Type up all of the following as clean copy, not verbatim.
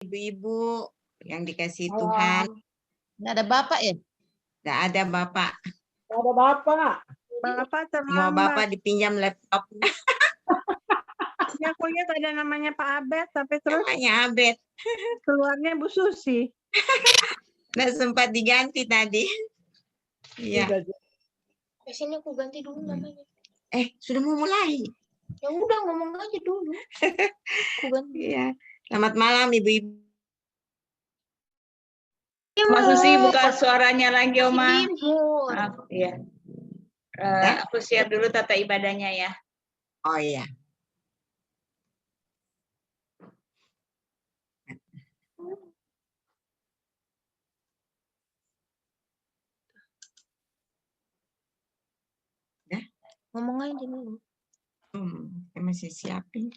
Ibu-ibu yang dikasihi Malam. Tuhan. Nggak ada bapak ya? Nggak ada Bapak. Nggak ada bapak. Bapak Semua terlambat. Bapak dipinjam laptop. Ya, aku lihat ada namanya Pak Abed, tapi terus Namanya Abed. keluarnya Bu Susi. Nggak sempat diganti tadi. Iya. Sini aku ganti dulu namanya. Sudah mau mulai. Ya udah ngomong aja dulu. Aku ganti. Iya. Selamat malam Ibu-ibu. Mas Susi buka suaranya lagi, Oma. Timur. Maaf, ya. Aku share dulu tata ibadahnya ya. Oh iya. Ngomong aja dulu. Saya masih siapin.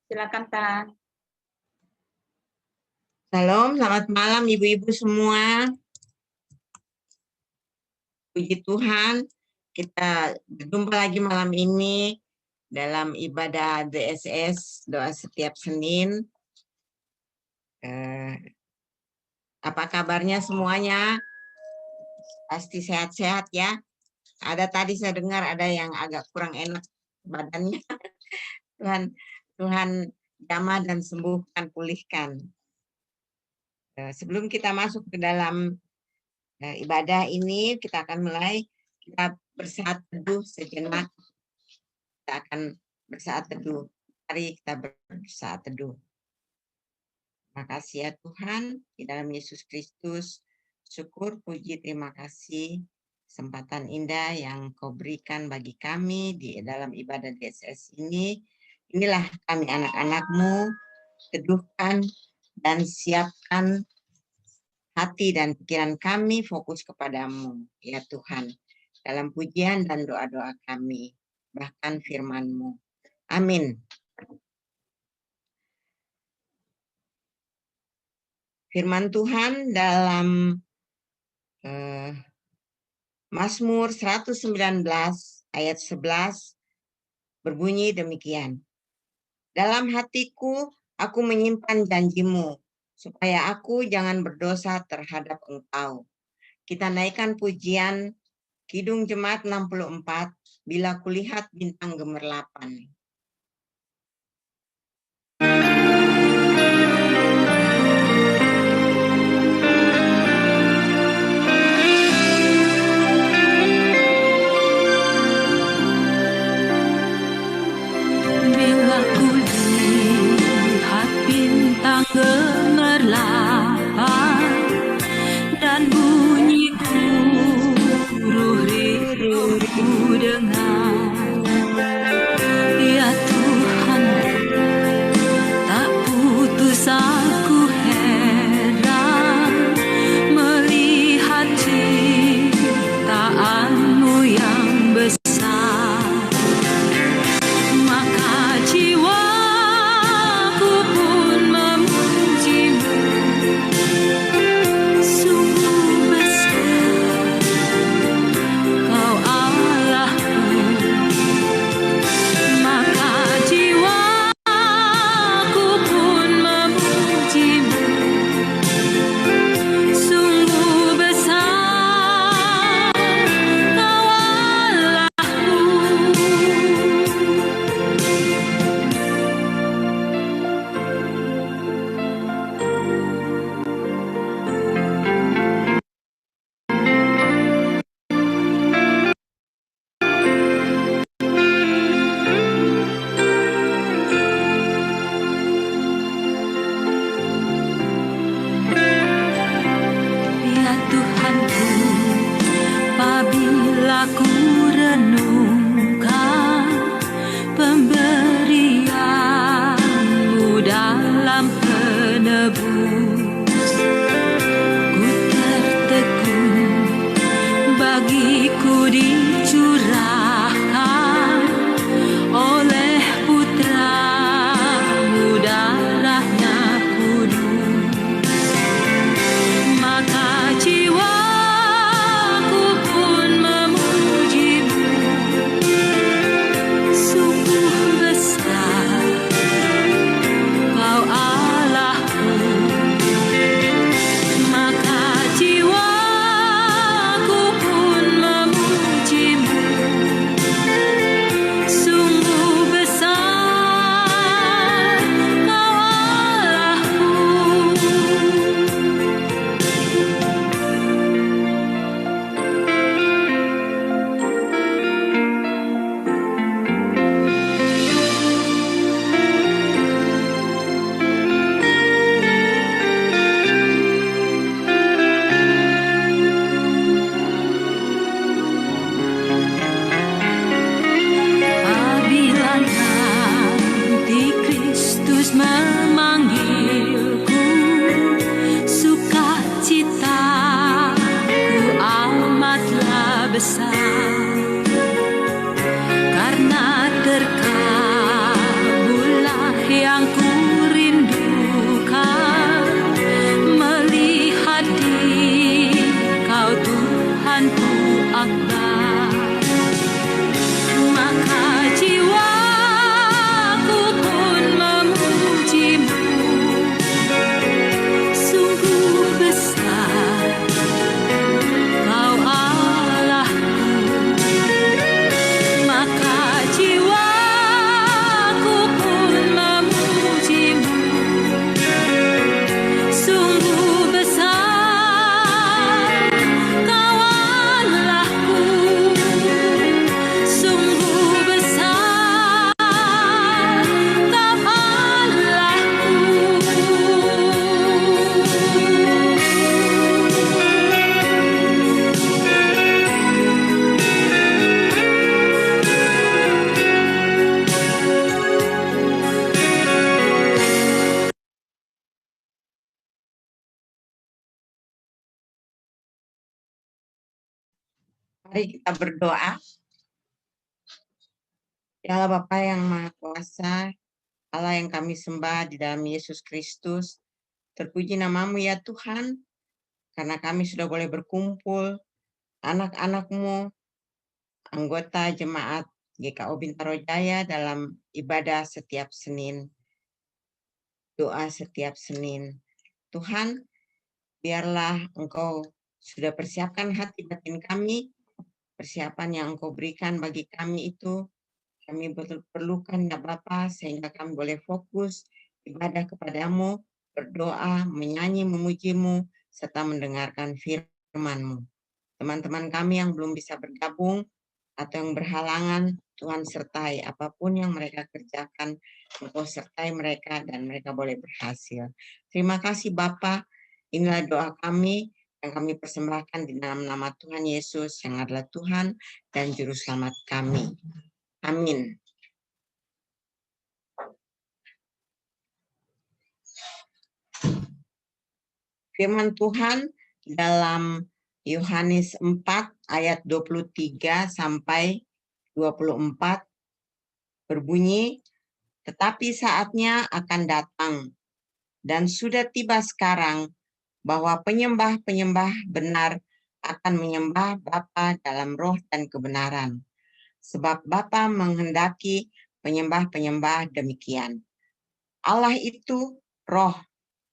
Silakan, Tan. Salam, selamat malam Ibu-ibu semua. Puji Tuhan, kita berjumpa lagi malam ini dalam ibadah DSS, doa setiap Senin. Apa kabarnya semuanya? Pasti sehat-sehat ya. Ada tadi saya dengar ada yang agak kurang enak badannya. Tuhan jamah dan sembuhkan, pulihkan. Sebelum kita masuk ke dalam ibadah ini, kita akan mulai. Kita bersaat teduh sejenak. Kita akan bersaat teduh. Mari kita bersaat teduh. Terima kasih ya Tuhan, di dalam Yesus Kristus. Syukur, puji, terima kasih. Kesempatan indah yang Kau berikan bagi kami di dalam ibadah DSS ini. Inilah kami anak-anak-Mu, teduhkan dan siapkan hati dan pikiran kami fokus kepadamu, ya Tuhan, dalam pujian dan doa-doa kami, bahkan firman-Mu. Amin. Firman Tuhan dalam Mazmur 119 ayat 11 berbunyi demikian. Dalam hatiku aku menyimpan janji-Mu, supaya aku jangan berdosa terhadap Engkau. Kita naikkan pujian Kidung Jemaat 64, Bila Kulihat Bintang Gemerlapan. Bila kulihat bintang gemerlapan dan bunyi guruh riuh ku dengar, Mari kita berdoa. Ya Allah Bapa yang Maha Kuasa, Allah yang kami sembah di dalam Yesus Kristus, terpuji namamu ya Tuhan, karena kami sudah boleh berkumpul, anak-anak-Mu, anggota jemaat GKO Bintaro Jaya dalam ibadah setiap Senin, doa setiap Senin. Tuhan, biarlah Engkau sudah persiapkan hati batin kami, persiapan yang Engkau berikan bagi kami itu, kami betul perlukan ya Bapa, sehingga kami boleh fokus ibadah kepadamu, berdoa, menyanyi, memujimu, serta mendengarkan firman-Mu. Teman-teman kami yang belum bisa bergabung atau yang berhalangan, Tuhan sertai apapun yang mereka kerjakan, Engkau sertai mereka dan mereka boleh berhasil. Terima kasih Bapa, inilah doa kami yang kami persembahkan di dalam nama Tuhan Yesus yang adalah Tuhan dan Juru Selamat kami. Amin. Firman Tuhan dalam Yohanes 4 ayat 23 sampai 24 berbunyi, tetapi saatnya akan datang dan sudah tiba sekarang bahwa penyembah-penyembah benar akan menyembah Bapa dalam roh dan kebenaran. Sebab Bapa menghendaki penyembah-penyembah demikian. Allah itu roh,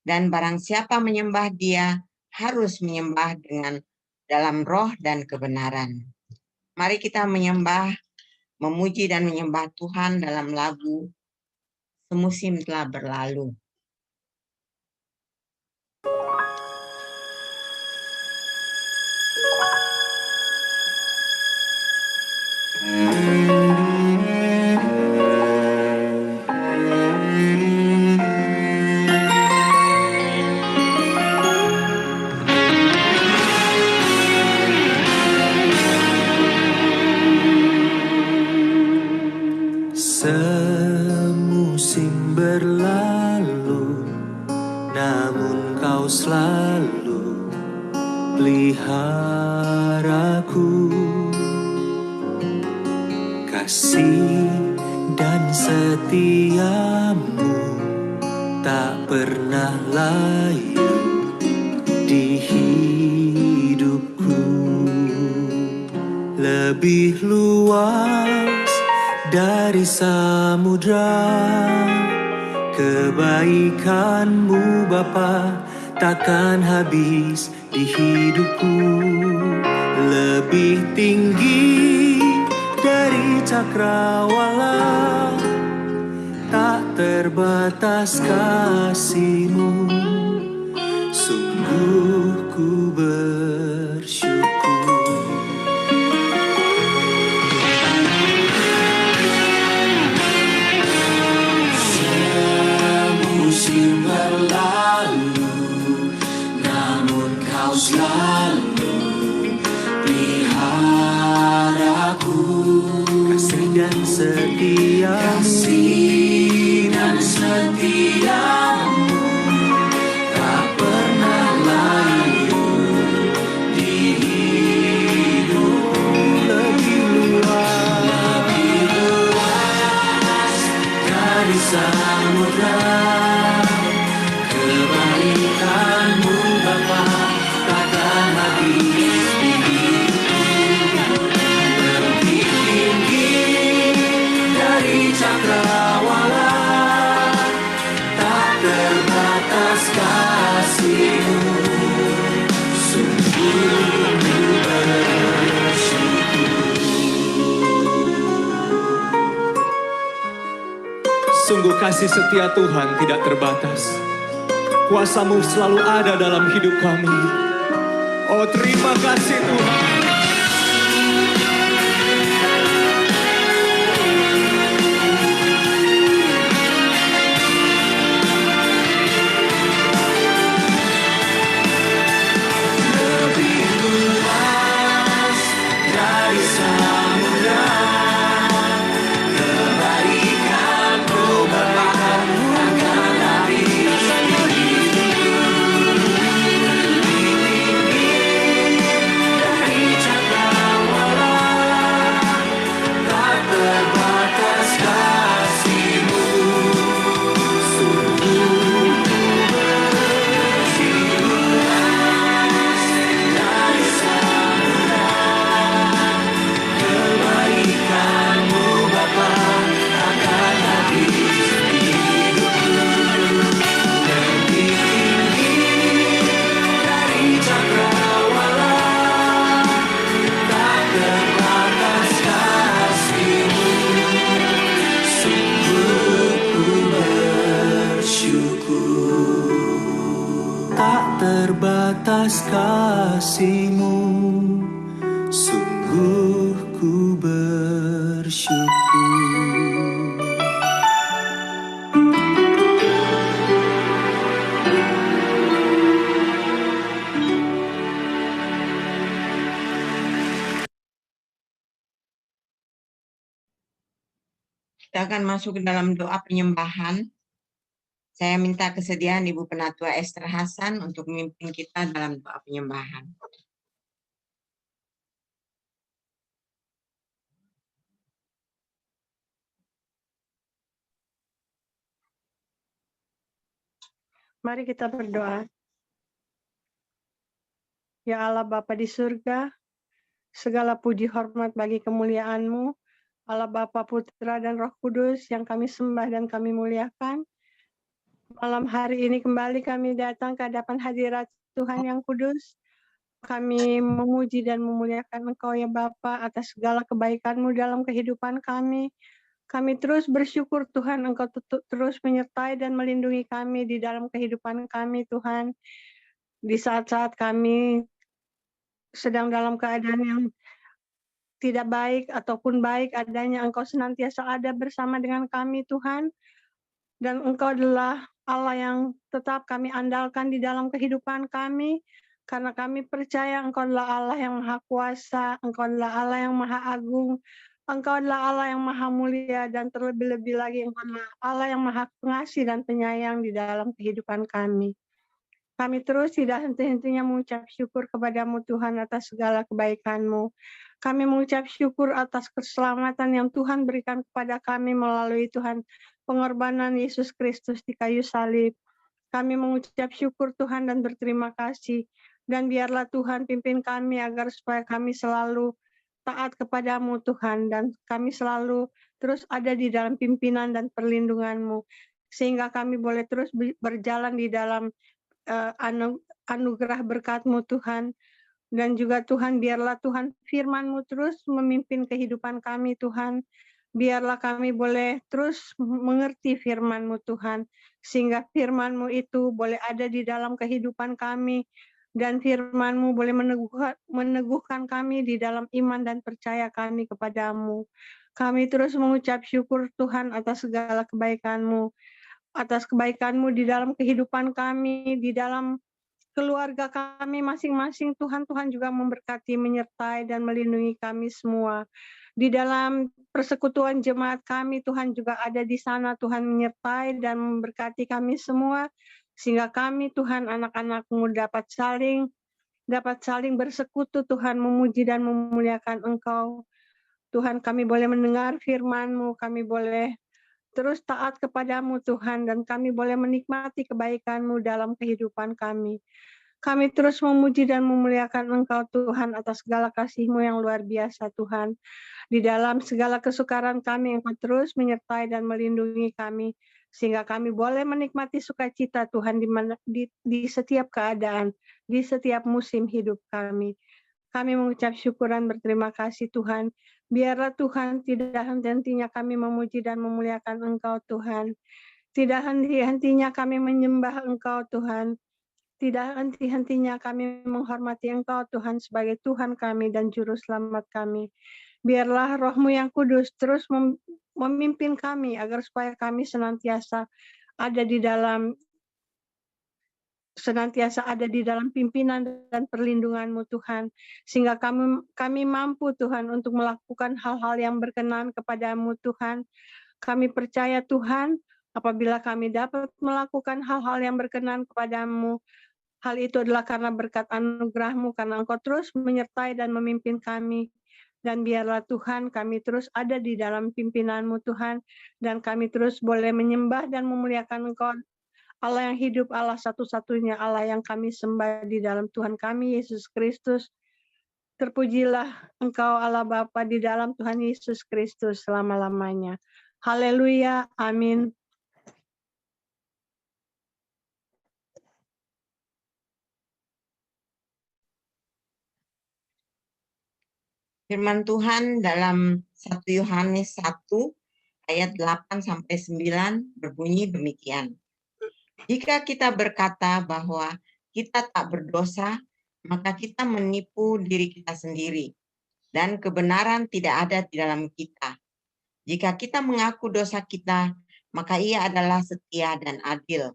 dan barang siapa menyembah Dia harus menyembah dengan dalam roh dan kebenaran. Mari kita menyembah, memuji dan menyembah Tuhan dalam lagu Semusim Telah Berlalu. Semusim berlalu, namun Kau selalu peliharaku. Kasih dan setiamu tak pernah layu di hidupku. Lebih luas dari samudra, kebaikan-Mu Bapa takkan habis di hidupku. Lebih tinggi dari cakrawala, tak terbatas kasih-Mu. Sungguh ku bersyukur. Semusim berlalu, namun Kau selalu peliharaku. Kasih dan setiamu tak pernah layu di hidup. Lebih luas dari samudra, kebaikan-Mu Bapa takkan habis di hidupku. Lebih tinggi dari cakrawala, tak terbatas kasih-Mu. Sungguh ku bersyukur. Sungguh kasih setia Tuhan tidak terbatas. Kuasa-Mu selalu ada dalam hidup kami. Oh, terima kasih Tuhan. Lebih luas dari samudra, kebaikan-Mu Bapa takkan habis di hidupku. Lebih tinggi dari terbatas kasih-Mu, sungguh ku bersyukur. Kita akan masuk ke dalam doa penyembahan. Saya minta kesediaan Ibu Penatua Esther Hasan untuk memimpin kita dalam doa penyembahan. Mari kita berdoa. Ya Allah Bapa di surga, segala puji hormat bagi kemuliaan-Mu, Allah Bapa, Putra, dan Roh Kudus yang kami sembah dan kami muliakan. Malam hari ini kembali kami datang ke hadapan hadirat Tuhan yang kudus. Kami memuji dan memuliakan Engkau ya Bapa atas segala kebaikan-Mu dalam kehidupan kami. Kami terus bersyukur Tuhan, Engkau terus menyertai dan melindungi kami di dalam kehidupan kami Tuhan. Di saat-saat kami sedang dalam keadaan yang tidak baik ataupun baik adanya, Engkau senantiasa ada bersama dengan kami Tuhan. Dan Engkau adalah Allah yang tetap kami andalkan di dalam kehidupan kami, karena kami percaya Engkau adalah Allah yang Maha Kuasa, Engkau adalah Allah yang Maha Agung, Engkau adalah Allah yang Maha Mulia, dan terlebih-lebih lagi Engkau adalah Allah yang Maha Pengasih dan Penyayang di dalam kehidupan kami. Kami terus tidak henti-hentinya mengucap syukur kepada-Mu Tuhan atas segala kebaikan-Mu. Kami mengucap syukur atas keselamatan yang Tuhan berikan kepada kami melalui Tuhan pengorbanan Yesus Kristus di kayu salib. Kami mengucap syukur Tuhan dan berterima kasih. Dan biarlah Tuhan pimpin kami agar supaya kami selalu taat kepada-Mu Tuhan. Dan kami selalu terus ada di dalam pimpinan dan perlindungan-Mu. Sehingga kami boleh terus berjalan di dalam anugerah berkat-Mu Tuhan. Dan juga Tuhan, biarlah Tuhan firman-Mu terus memimpin kehidupan kami Tuhan. Biarlah kami boleh terus mengerti firman-Mu Tuhan, sehingga firman-Mu itu boleh ada di dalam kehidupan kami, dan firman-Mu boleh meneguhkan kami di dalam iman dan percaya kami kepada-Mu. Kami terus mengucap syukur Tuhan atas segala kebaikan-Mu, atas kebaikan-Mu di dalam kehidupan kami, di dalam keluarga kami masing-masing. Tuhan juga memberkati, menyertai, dan melindungi kami semua. Di dalam persekutuan jemaat kami, Tuhan juga ada di sana. Tuhan menyertai dan memberkati kami semua, sehingga kami Tuhan anak-anak-Mu dapat saling bersekutu Tuhan, memuji dan memuliakan Engkau. Tuhan, kami boleh mendengar firman-Mu, kami boleh terus taat kepada-Mu Tuhan, dan kami boleh menikmati kebaikan-Mu dalam kehidupan kami. Kami terus memuji dan memuliakan Engkau Tuhan atas segala kasih-Mu yang luar biasa Tuhan. Di dalam segala kesukaran kami, Engkau terus menyertai dan melindungi kami, sehingga kami boleh menikmati sukacita Tuhan di setiap keadaan, di setiap musim hidup kami. Kami mengucap syukur dan berterima kasih Tuhan. Biarlah Tuhan tidak henti-hentinya kami memuji dan memuliakan Engkau Tuhan. Tidak henti-hentinya kami menyembah Engkau Tuhan. Tidak henti-hentinya kami menghormati Engkau Tuhan sebagai Tuhan kami dan Juru Selamat kami. Biarlah Roh-Mu yang kudus terus memimpin kami agar supaya kami senantiasa ada di dalam pimpinan dan perlindungan-Mu Tuhan, sehingga kami mampu Tuhan untuk melakukan hal-hal yang berkenan kepada-Mu Tuhan. Kami percaya Tuhan, apabila kami dapat melakukan hal-hal yang berkenan kepada-Mu, hal itu adalah karena berkat anugerah-Mu, karena Engkau terus menyertai dan memimpin kami. Dan biarlah Tuhan kami terus ada di dalam pimpinan-Mu Tuhan, dan kami terus boleh menyembah dan memuliakan Engkau, Allah yang hidup, Allah satu-satunya Allah yang kami sembah di dalam Tuhan kami, Yesus Kristus. Terpujilah Engkau Allah Bapa di dalam Tuhan Yesus Kristus selama-lamanya. Haleluya, amin. Firman Tuhan dalam 1 Yohanes 1 ayat 8 sampai 9 berbunyi demikian. Jika kita berkata bahwa kita tak berdosa, maka kita menipu diri kita sendiri, dan kebenaran tidak ada di dalam kita. Jika kita mengaku dosa kita, maka Ia adalah setia dan adil,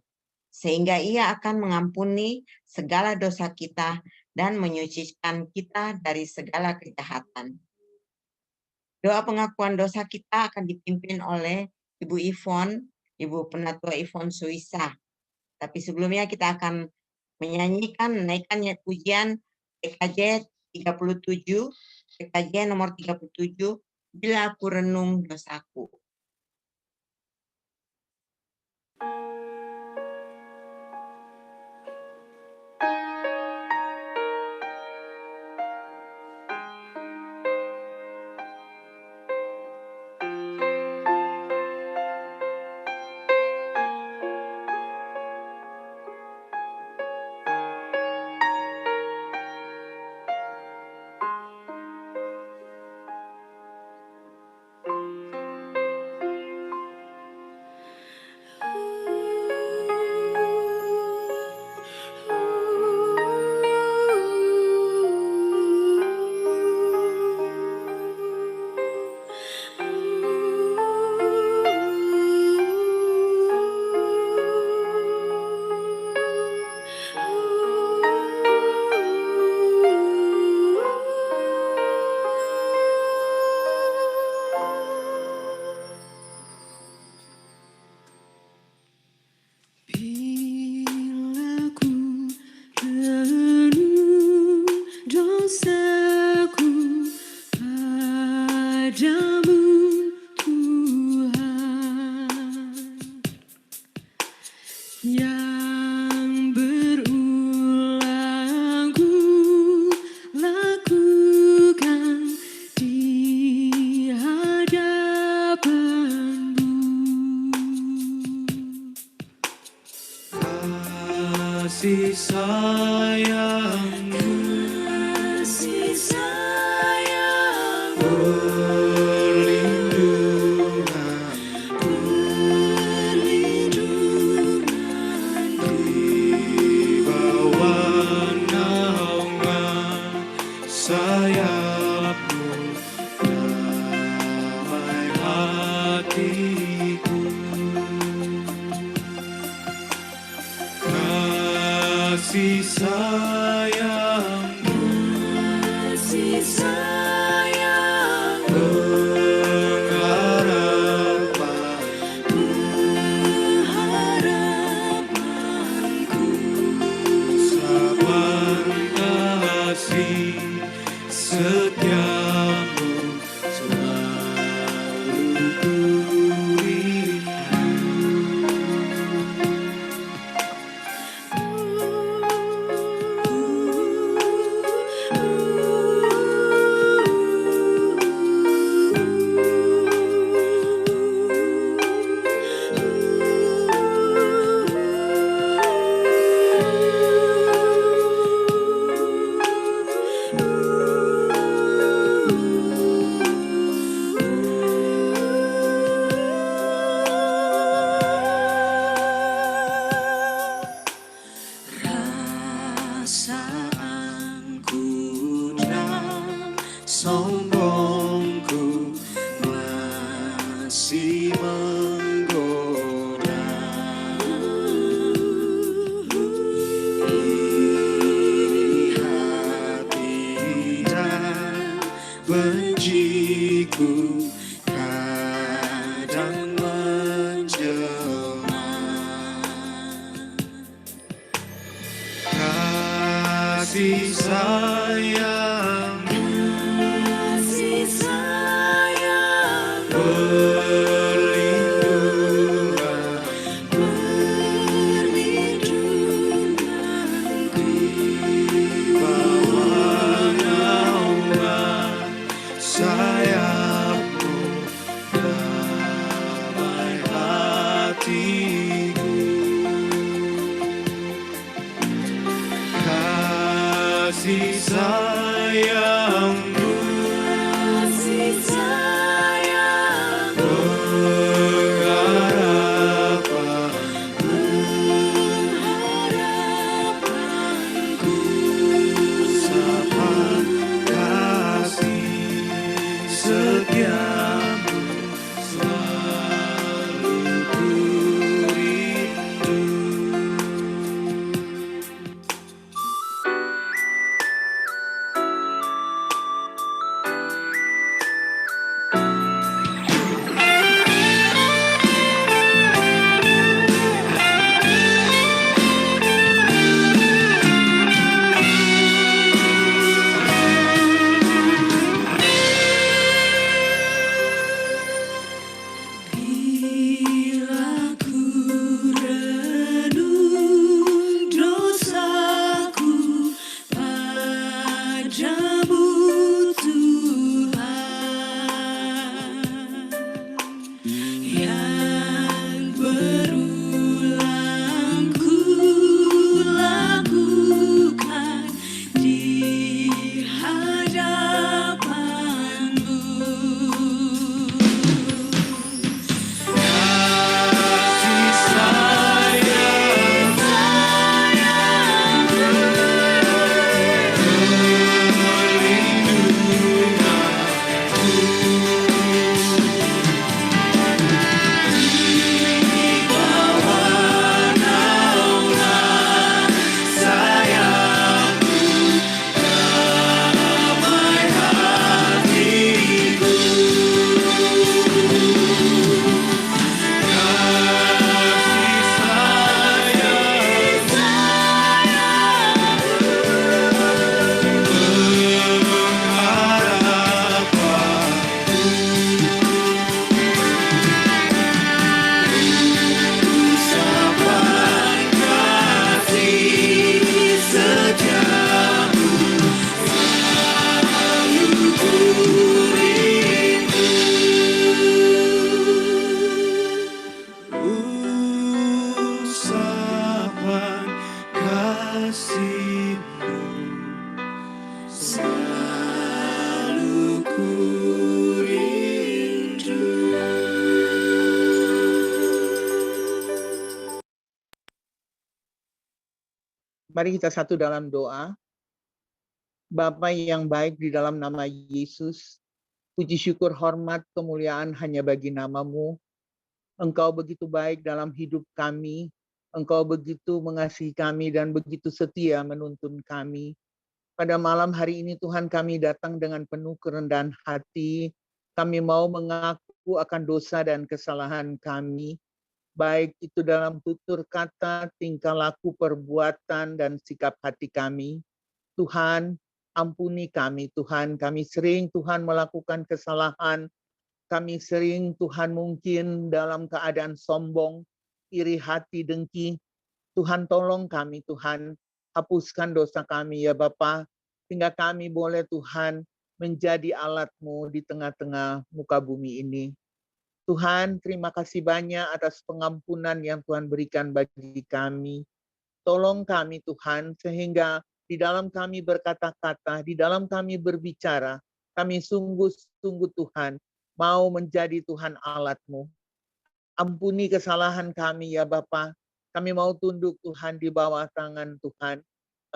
sehingga Ia akan mengampuni segala dosa kita dan menyucikan kita dari segala kejahatan. Doa pengakuan dosa kita akan dipimpin oleh Ibu Ivon, Ibu Penatua Ivon Suisa. Tapi sebelumnya kita akan menaikkan pujian PKJ 37, PKJ nomor 37, Bila Aku Renung Dosaku. Bila ku renung dosaku padamu Tuhan, yang berulang ku lakukan di hadapan-Mu. Kasih sayang-Mu, Kasih sayang, perlindungan perlindunganku, di bawah naungan sayap-Mu, damai hatiku. Kasih sayang-Mu, kasih sayang, pengharapan pengharapanku, sabar kasih setiamu selalu ku perasaanku dan sombongku masih menggoda. Iri hati dan benciku kadang menjelma. kasih sayang-Mu, Kasih sayang, perlindungan perlindunganku, di bawah naungan sayap-Mu, damai hatiku. Kasih sayang-Mu, kasih sayang, pengharapan pengharapanku, kasih-Mu selalu ku rindu. Mari kita satu dalam doa. Bapa yang baik, di dalam nama Yesus, puji syukur hormat kemuliaan hanya bagi nama-Mu. Engkau begitu baik dalam hidup kami. Engkau begitu mengasihi kami dan begitu setia menuntun kami. Pada malam hari ini Tuhan, kami datang dengan penuh kerendahan hati. Kami mau mengaku akan dosa dan kesalahan kami, baik itu dalam tutur kata, tingkah laku, perbuatan, dan sikap hati kami. Tuhan, ampuni kami Tuhan. Kami sering Tuhan melakukan kesalahan. Kami sering Tuhan mungkin dalam keadaan sombong, iri hati, dengki. Tuhan tolong kami Tuhan. Hapuskan dosa kami ya Bapa. Sehingga kami boleh Tuhan menjadi alat-Mu di tengah-tengah muka bumi ini. Tuhan, terima kasih banyak atas pengampunan yang Tuhan berikan bagi kami. Tolong kami Tuhan, sehingga di dalam kami berkata-kata, di dalam kami berbicara, kami sungguh-sungguh Tuhan mau menjadi Tuhan alat-Mu. Ampuni kesalahan kami ya Bapa. Kami mau tunduk Tuhan di bawah tangan Tuhan.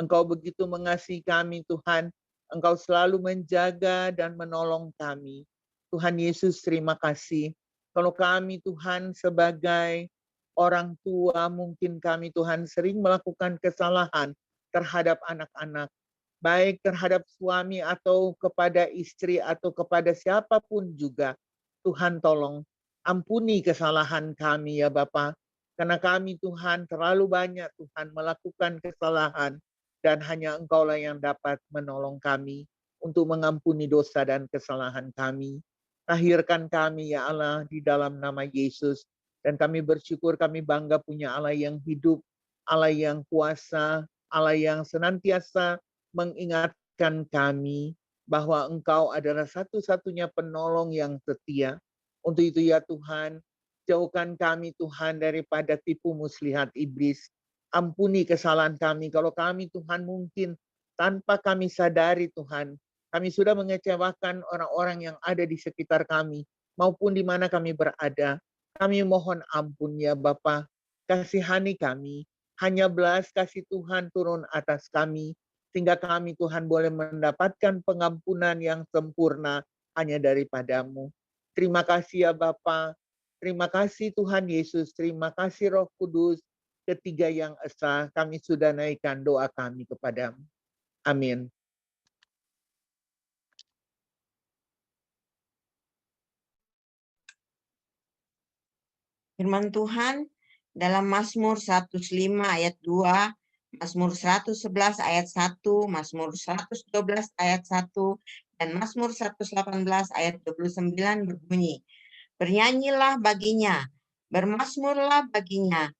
Engkau begitu mengasihi kami Tuhan. Engkau selalu menjaga dan menolong kami. Tuhan Yesus, terima kasih. Kalau kami Tuhan sebagai orang tua, mungkin kami Tuhan sering melakukan kesalahan terhadap anak-anak, baik terhadap suami atau kepada istri atau kepada siapapun juga. Tuhan tolong ampuni kesalahan kami ya Bapa, karena kami Tuhan terlalu banyak Tuhan melakukan kesalahan, dan hanya Engkaulah yang dapat menolong kami untuk mengampuni dosa dan kesalahan kami. Lahirkan kami ya Allah di dalam nama Yesus, dan kami bersyukur, kami bangga punya Allah yang hidup, Allah yang kuasa, Allah yang senantiasa mengingatkan kami bahwa Engkau adalah satu-satunya penolong yang setia. Untuk itu ya Tuhan, jauhkan kami Tuhan daripada tipu muslihat iblis. Ampuni kesalahan kami kalau kami Tuhan mungkin tanpa kami sadari Tuhan, kami sudah mengecewakan orang-orang yang ada di sekitar kami maupun di mana kami berada. Kami mohon ampun ya Bapa, kasihani kami. Hanya belas kasih Tuhan turun atas kami, sehingga kami Tuhan boleh mendapatkan pengampunan yang sempurna hanya daripada-Mu. Terima kasih ya Bapa. Terima kasih Tuhan Yesus. Terima kasih Roh Kudus. Ketiga yang esa, kami sudah naikkan doa kami kepada-Mu. Amin. Firman Tuhan dalam Mazmur 105 ayat 2, Mazmur 111 ayat 1, Mazmur 112 ayat 1, dan Mazmur 118 ayat 29 berbunyi, bernyanyilah baginya, bermazmurlah baginya,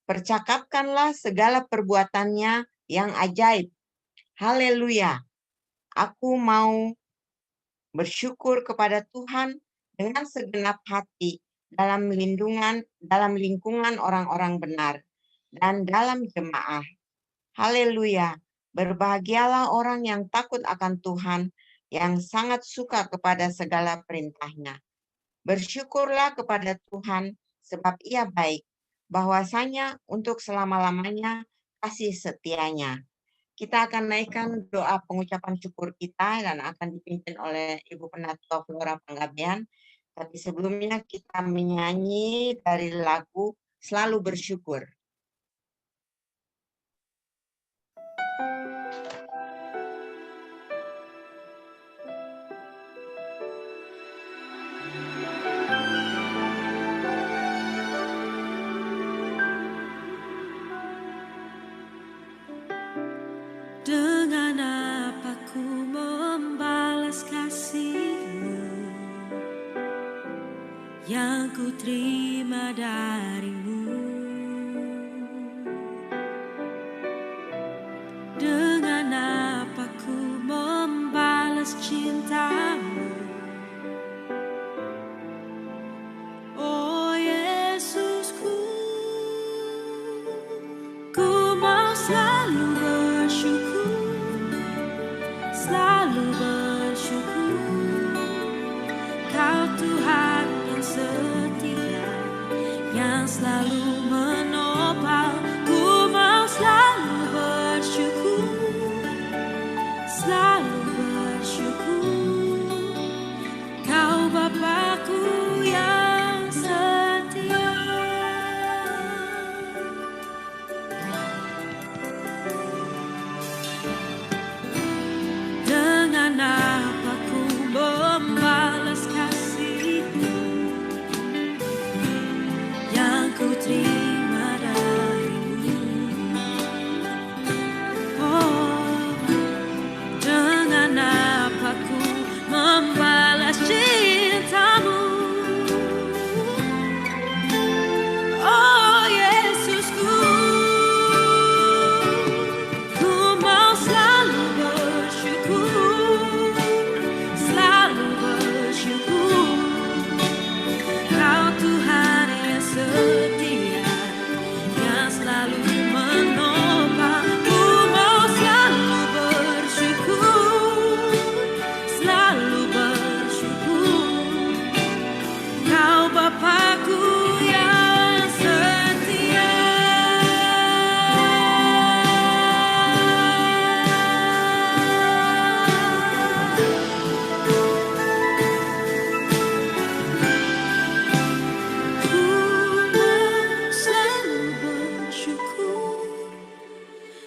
percakapkanlah segala perbuatannya yang ajaib. Haleluya. Aku mau bersyukur kepada Tuhan dengan segenap hati dalam lingkungan orang-orang benar dan dalam jemaah. Haleluya. Berbahagialah orang yang takut akan Tuhan, yang sangat suka kepada segala perintahnya. Bersyukurlah kepada Tuhan sebab Ia baik, bahwasanya untuk selama-lamanya kasih setianya. Kita akan naikkan doa pengucapan syukur kita dan akan dipimpin oleh Ibu Penatua Flora Panggabean. Tapi sebelumnya kita menyanyi dari lagu Selalu Bersyukur. Dengan apa ku membalas kasih-Mu yang ku terima dari-Mu? Dengan apa ku membalas cinta-Mu? Oh Yesusku, ku mau selalu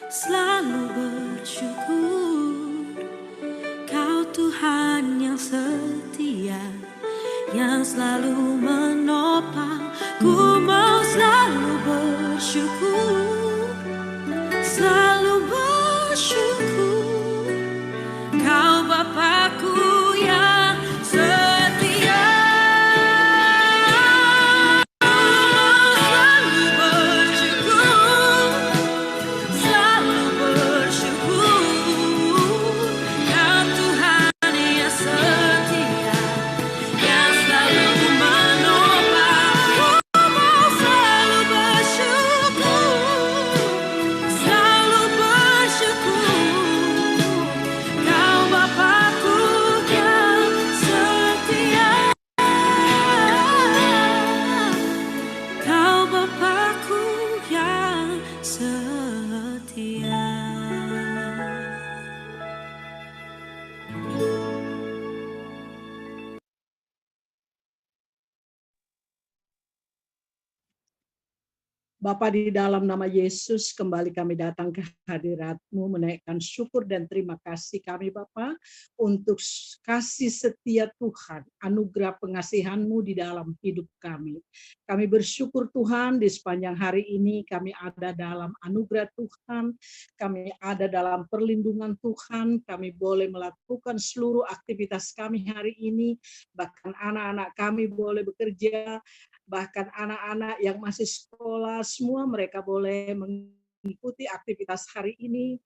selalu bersyukur. Kau Tuhan yang setia, yang selalu menopang. Ku mau selalu bersyukur, selalu bersyukur. Kau Bapakku yang setia. Selalu bersyukur, selalu bersyukur. Kau Tuhan yang setia, yang selalu menopang. Ku mau selalu bersyukur, selalu bersyukur. Kau Bapakku yang setia, Kau Bapakku yang setia. Bapa, di dalam nama Yesus kembali kami datang ke hadirat-Mu menaikkan syukur dan terima kasih kami Bapa untuk kasih setia Tuhan, anugerah pengasihan-Mu di dalam hidup kami. Kami bersyukur Tuhan di sepanjang hari ini kami ada dalam anugerah Tuhan, kami ada dalam perlindungan Tuhan, kami boleh melakukan seluruh aktivitas kami hari ini, bahkan anak-anak kami boleh bekerja, bahkan anak-anak yang masih sekolah, semua mereka boleh mengikuti aktivitas hari ini,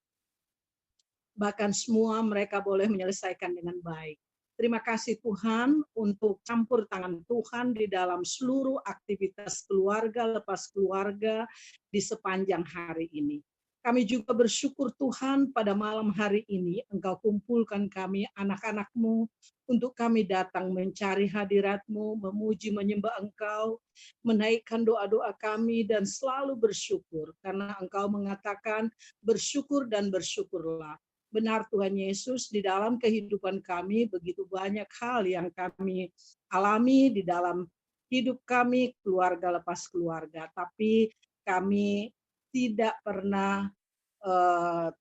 bahkan semua mereka boleh menyelesaikan dengan baik. Terima kasih Tuhan untuk campur tangan Tuhan di dalam seluruh aktivitas keluarga, lepas keluarga di sepanjang hari ini. Kami juga bersyukur Tuhan pada malam hari ini Engkau kumpulkan kami anak-anak-Mu untuk kami datang mencari hadirat-Mu, memuji menyembah Engkau, menaikkan doa-doa kami dan selalu bersyukur karena Engkau mengatakan bersyukur dan bersyukurlah. Benar Tuhan Yesus, di dalam kehidupan kami begitu banyak hal yang kami alami di dalam hidup kami, keluarga lepas keluarga, tapi kami tidak pernah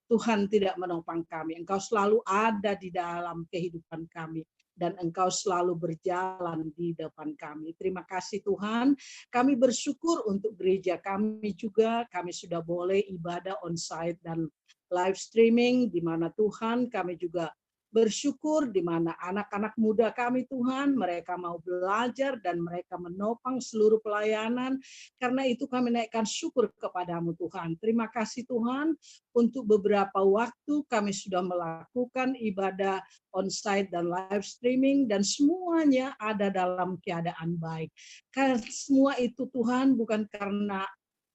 Tuhan tidak menopang kami. Engkau selalu ada di dalam kehidupan kami dan Engkau selalu berjalan di depan kami. Terima kasih Tuhan. Kami bersyukur untuk gereja kami juga. Kami sudah boleh ibadah on-site dan live streaming di mana Tuhan kami juga bersyukur di mana anak-anak muda kami Tuhan, mereka mau belajar dan mereka menopang seluruh pelayanan. Karena itu kami naikkan syukur kepadamu Tuhan. Terima kasih Tuhan untuk beberapa waktu kami sudah melakukan ibadah on-site dan live streaming dan semuanya ada dalam keadaan baik. Karena semua itu Tuhan bukan karena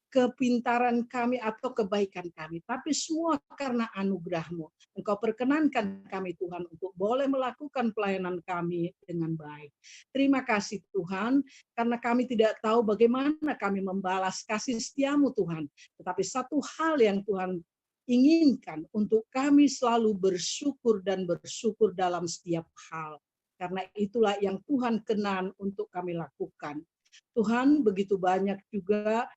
kepintaran kami atau kebaikan kami, tapi semua karena anugerah-Mu. Engkau perkenankan kami Tuhan untuk boleh melakukan pelayanan kami dengan baik. Terima kasih Tuhan, karena kami tidak tahu bagaimana kami membalas kasih setia-Mu Tuhan. Tetapi satu hal yang Tuhan inginkan untuk kami selalu bersyukur dan bersyukur dalam setiap hal. Karena itulah yang Tuhan kenan untuk kami lakukan. Tuhan, begitu banyak juga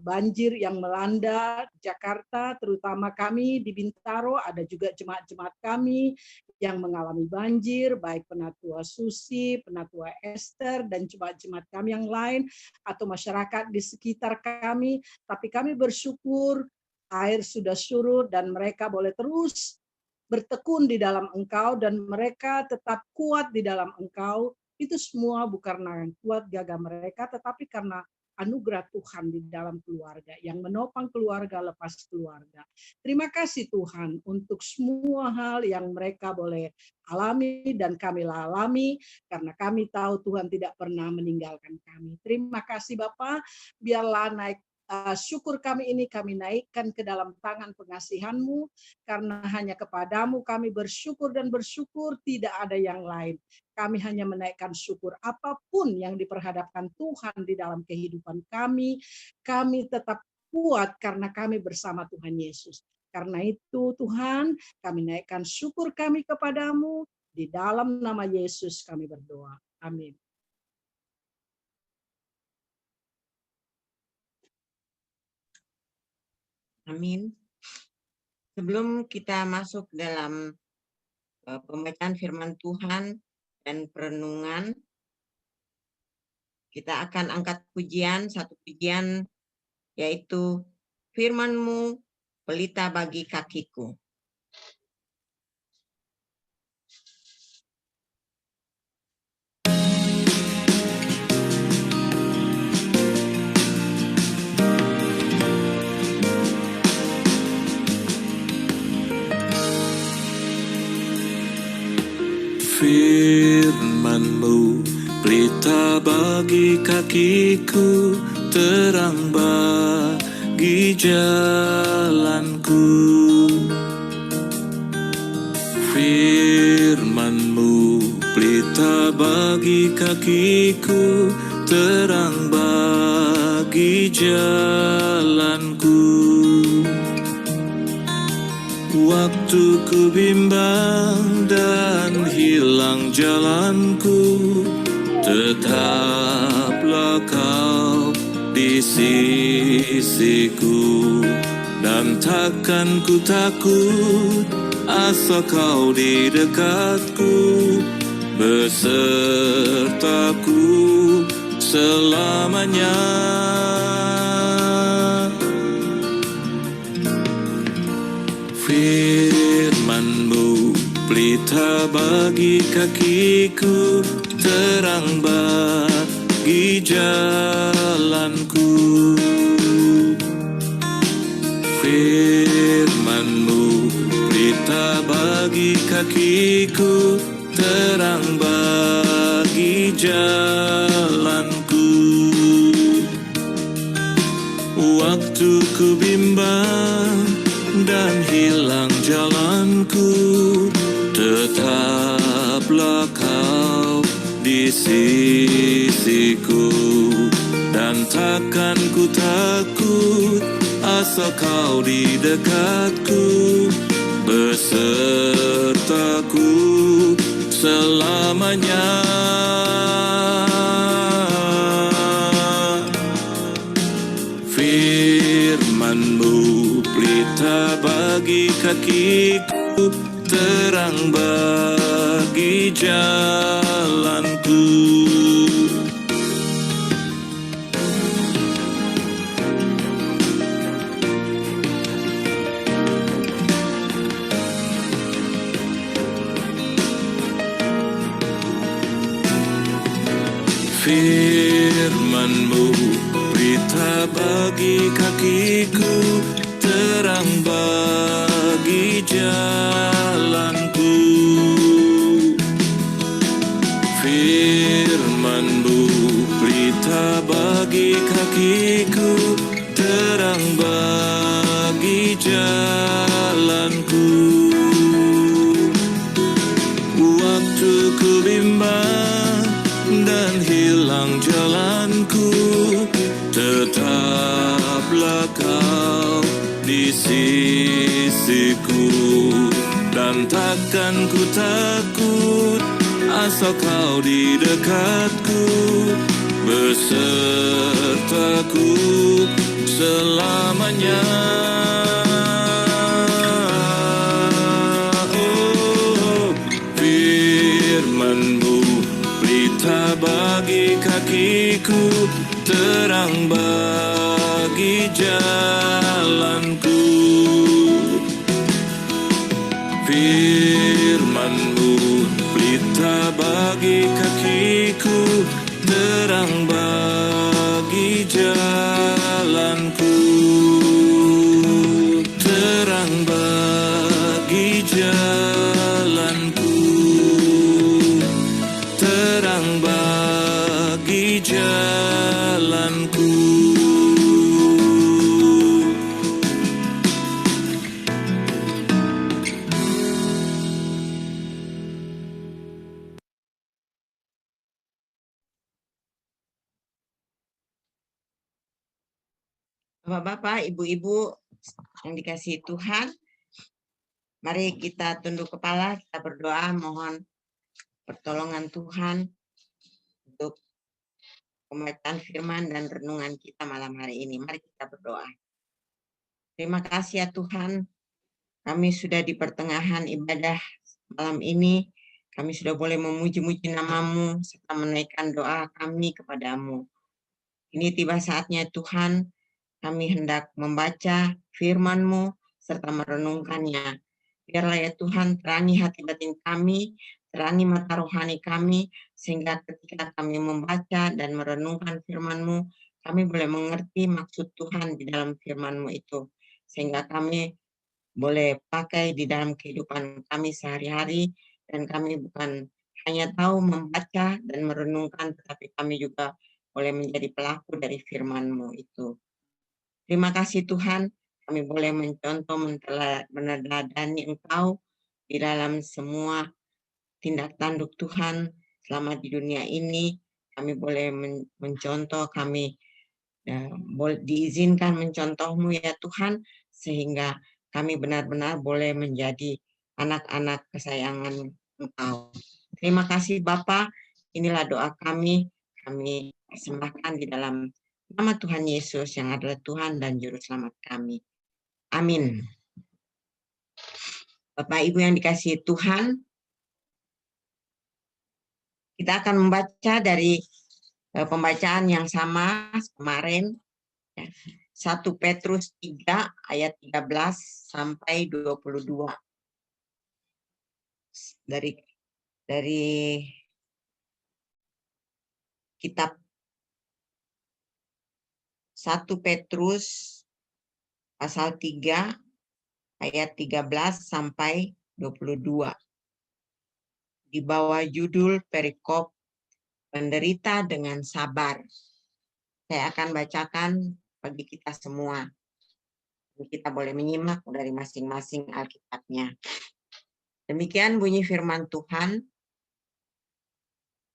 banjir yang melanda Jakarta, terutama kami di Bintaro, ada juga jemaat-jemaat kami yang mengalami banjir, baik Penatua Susi, Penatua Esther, dan jemaat-jemaat kami yang lain, atau masyarakat di sekitar kami. Tapi kami bersyukur air sudah surut dan mereka boleh terus bertekun di dalam Engkau dan mereka tetap kuat di dalam Engkau. Itu semua bukan karena kuat gagah mereka, tetapi karena anugerah Tuhan di dalam keluarga yang menopang keluarga lepas keluarga. Terima kasih Tuhan untuk semua hal yang mereka boleh alami dan kami alami karena kami tahu Tuhan tidak pernah meninggalkan kami. Terima kasih Bapa, biarlah naik syukur kami ini kami naikkan ke dalam tangan pengasihan-Mu karena hanya kepadamu kami bersyukur dan bersyukur, tidak ada yang lain. Kami hanya menaikkan syukur apapun yang diperhadapkan Tuhan di dalam kehidupan kami tetap kuat karena kami bersama Tuhan Yesus. Karena itu Tuhan, kami naikkan syukur kami kepadamu, di dalam nama Yesus kami berdoa. Amin. Amin. Sebelum kita masuk dalam pembacaan firman Tuhan dan perenungan, kita akan angkat pujian, satu pujian yaitu firman-Mu pelita bagi kakiku. Firman-Mu pelita bagi kakiku, terang bagi jalanku. Firman-Mu pelita bagi kakiku, terang bagi jalanku. Waktu ku bimbang dan hilang jalanku, tetaplah Kau di sisiku. Dan takkan ku takut, asal Kau di dekatku, besertaku selamanya. Firman-Mu pelita bagi kakiku, terang bagi jalanku. Firman-Mu pelita bagi kakiku, terang bagi jalanku. Waktu ku bimbang dan hilang jalanku, tetaplah Kau di sisiku. Dan takkan ku takut, asal Kau di dekatku, besertaku selamanya. Firman-Mu pelita bagi kakiku, terang bagi jalanku. Firman-Mu pelita bagi kakiku, terang bagi jalanku. Firman-Mu pelita bagi kakiku, terang bagi jalanku. Waktu ku bimbang dan hilang jalanku, tetaplah Kau di sisiku. Dan takkan ku takut, asal Kau di dekatku, besertaku selamanya. Oh, firman-Mu pelita bagi kakiku, terang bagi jalanku. Firman-Mu pelita bagi kakiku, terang bagi jalanku. Terang bagi jalanku, terang bagi jalanku. Bapak-bapak, ibu-ibu yang dikasihi Tuhan, mari kita tunduk kepala, kita berdoa mohon pertolongan Tuhan untuk pembacaan firman dan renungan kita malam hari ini. Mari kita berdoa. Terima kasih ya Tuhan, kami sudah di pertengahan ibadah malam ini. Kami sudah boleh memuji-muji nama-Mu serta menaikkan doa kami kepadamu. Ini tiba saatnya Tuhan, kami hendak membaca firman-Mu serta merenungkannya. Biarlah ya Tuhan terangi hati batin kami, terangi mata rohani kami, sehingga ketika kami membaca dan merenungkan firman-Mu, kami boleh mengerti maksud Tuhan di dalam firman-Mu itu. Sehingga kami boleh pakai di dalam kehidupan kami sehari-hari, dan kami bukan hanya tahu membaca dan merenungkan, tetapi kami juga boleh menjadi pelaku dari firman-Mu itu. Terima kasih Tuhan, kami boleh mencontoh, meneladani Engkau di dalam semua tindak tanduk Tuhan selama di dunia ini. Kami boleh mencontoh, kami diizinkan mencontoh-Mu ya Tuhan, sehingga kami benar-benar boleh menjadi anak-anak kesayangan Engkau. Terima kasih Bapa, inilah doa kami persembahkan di dalam nama Tuhan Yesus yang adalah Tuhan dan Juru Selamat kami. Amin. Bapak Ibu yang dikasihi Tuhan, kita akan membaca dari pembacaan yang sama kemarin, 1 Petrus 3 ayat 13 sampai 22. Dari kitab 1 Petrus pasal 3 ayat 13 sampai 22. Di bawah judul perikop menderita dengan sabar. Saya akan bacakan bagi kita semua. Kita boleh menyimak dari masing-masing Alkitabnya. Demikian bunyi firman Tuhan.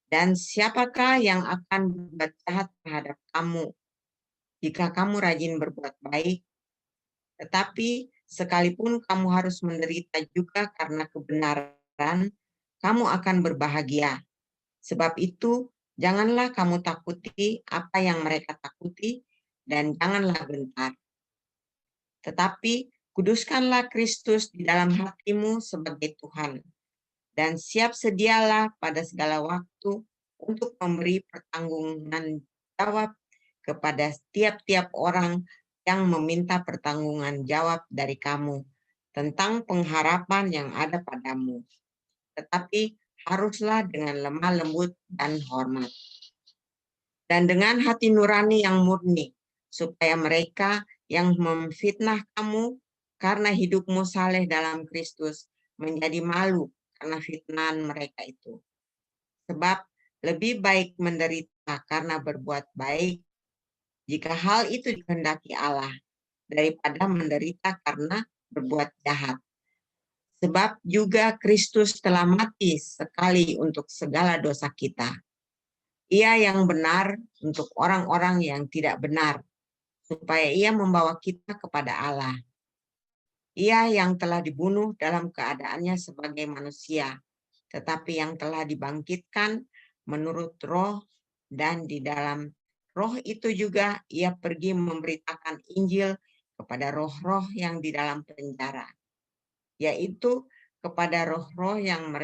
Dan siapakah yang akan berbuat jahat terhadap kamu jika kamu rajin berbuat baik? Tetapi sekalipun kamu harus menderita juga karena kebenaran, kamu akan berbahagia. Sebab itu, janganlah kamu takuti apa yang mereka takuti, dan janganlah gentar. Tetapi kuduskanlah Kristus di dalam hatimu sebagai Tuhan, dan siap sedialah pada segala waktu untuk memberi pertanggungan jawab kepada tiap-tiap orang yang meminta pertanggungan jawab dari kamu tentang pengharapan yang ada padamu. Tetapi haruslah dengan lemah lembut dan hormat, dan dengan hati nurani yang murni, supaya mereka yang memfitnah kamu karena hidupmu saleh dalam Kristus menjadi malu karena fitnahan mereka itu. Sebab lebih baik menderita karena berbuat baik, jika hal itu dikehendaki Allah, daripada menderita karena berbuat jahat. Sebab juga Kristus telah mati sekali untuk segala dosa kita. Ia yang benar untuk orang-orang yang tidak benar, supaya ia membawa kita kepada Allah. Ia yang telah dibunuh dalam keadaannya sebagai manusia, tetapi yang telah dibangkitkan menurut roh, dan di dalam roh itu juga ia pergi memberitakan Injil kepada roh-roh yang di dalam penjara, yaitu kepada roh-roh yang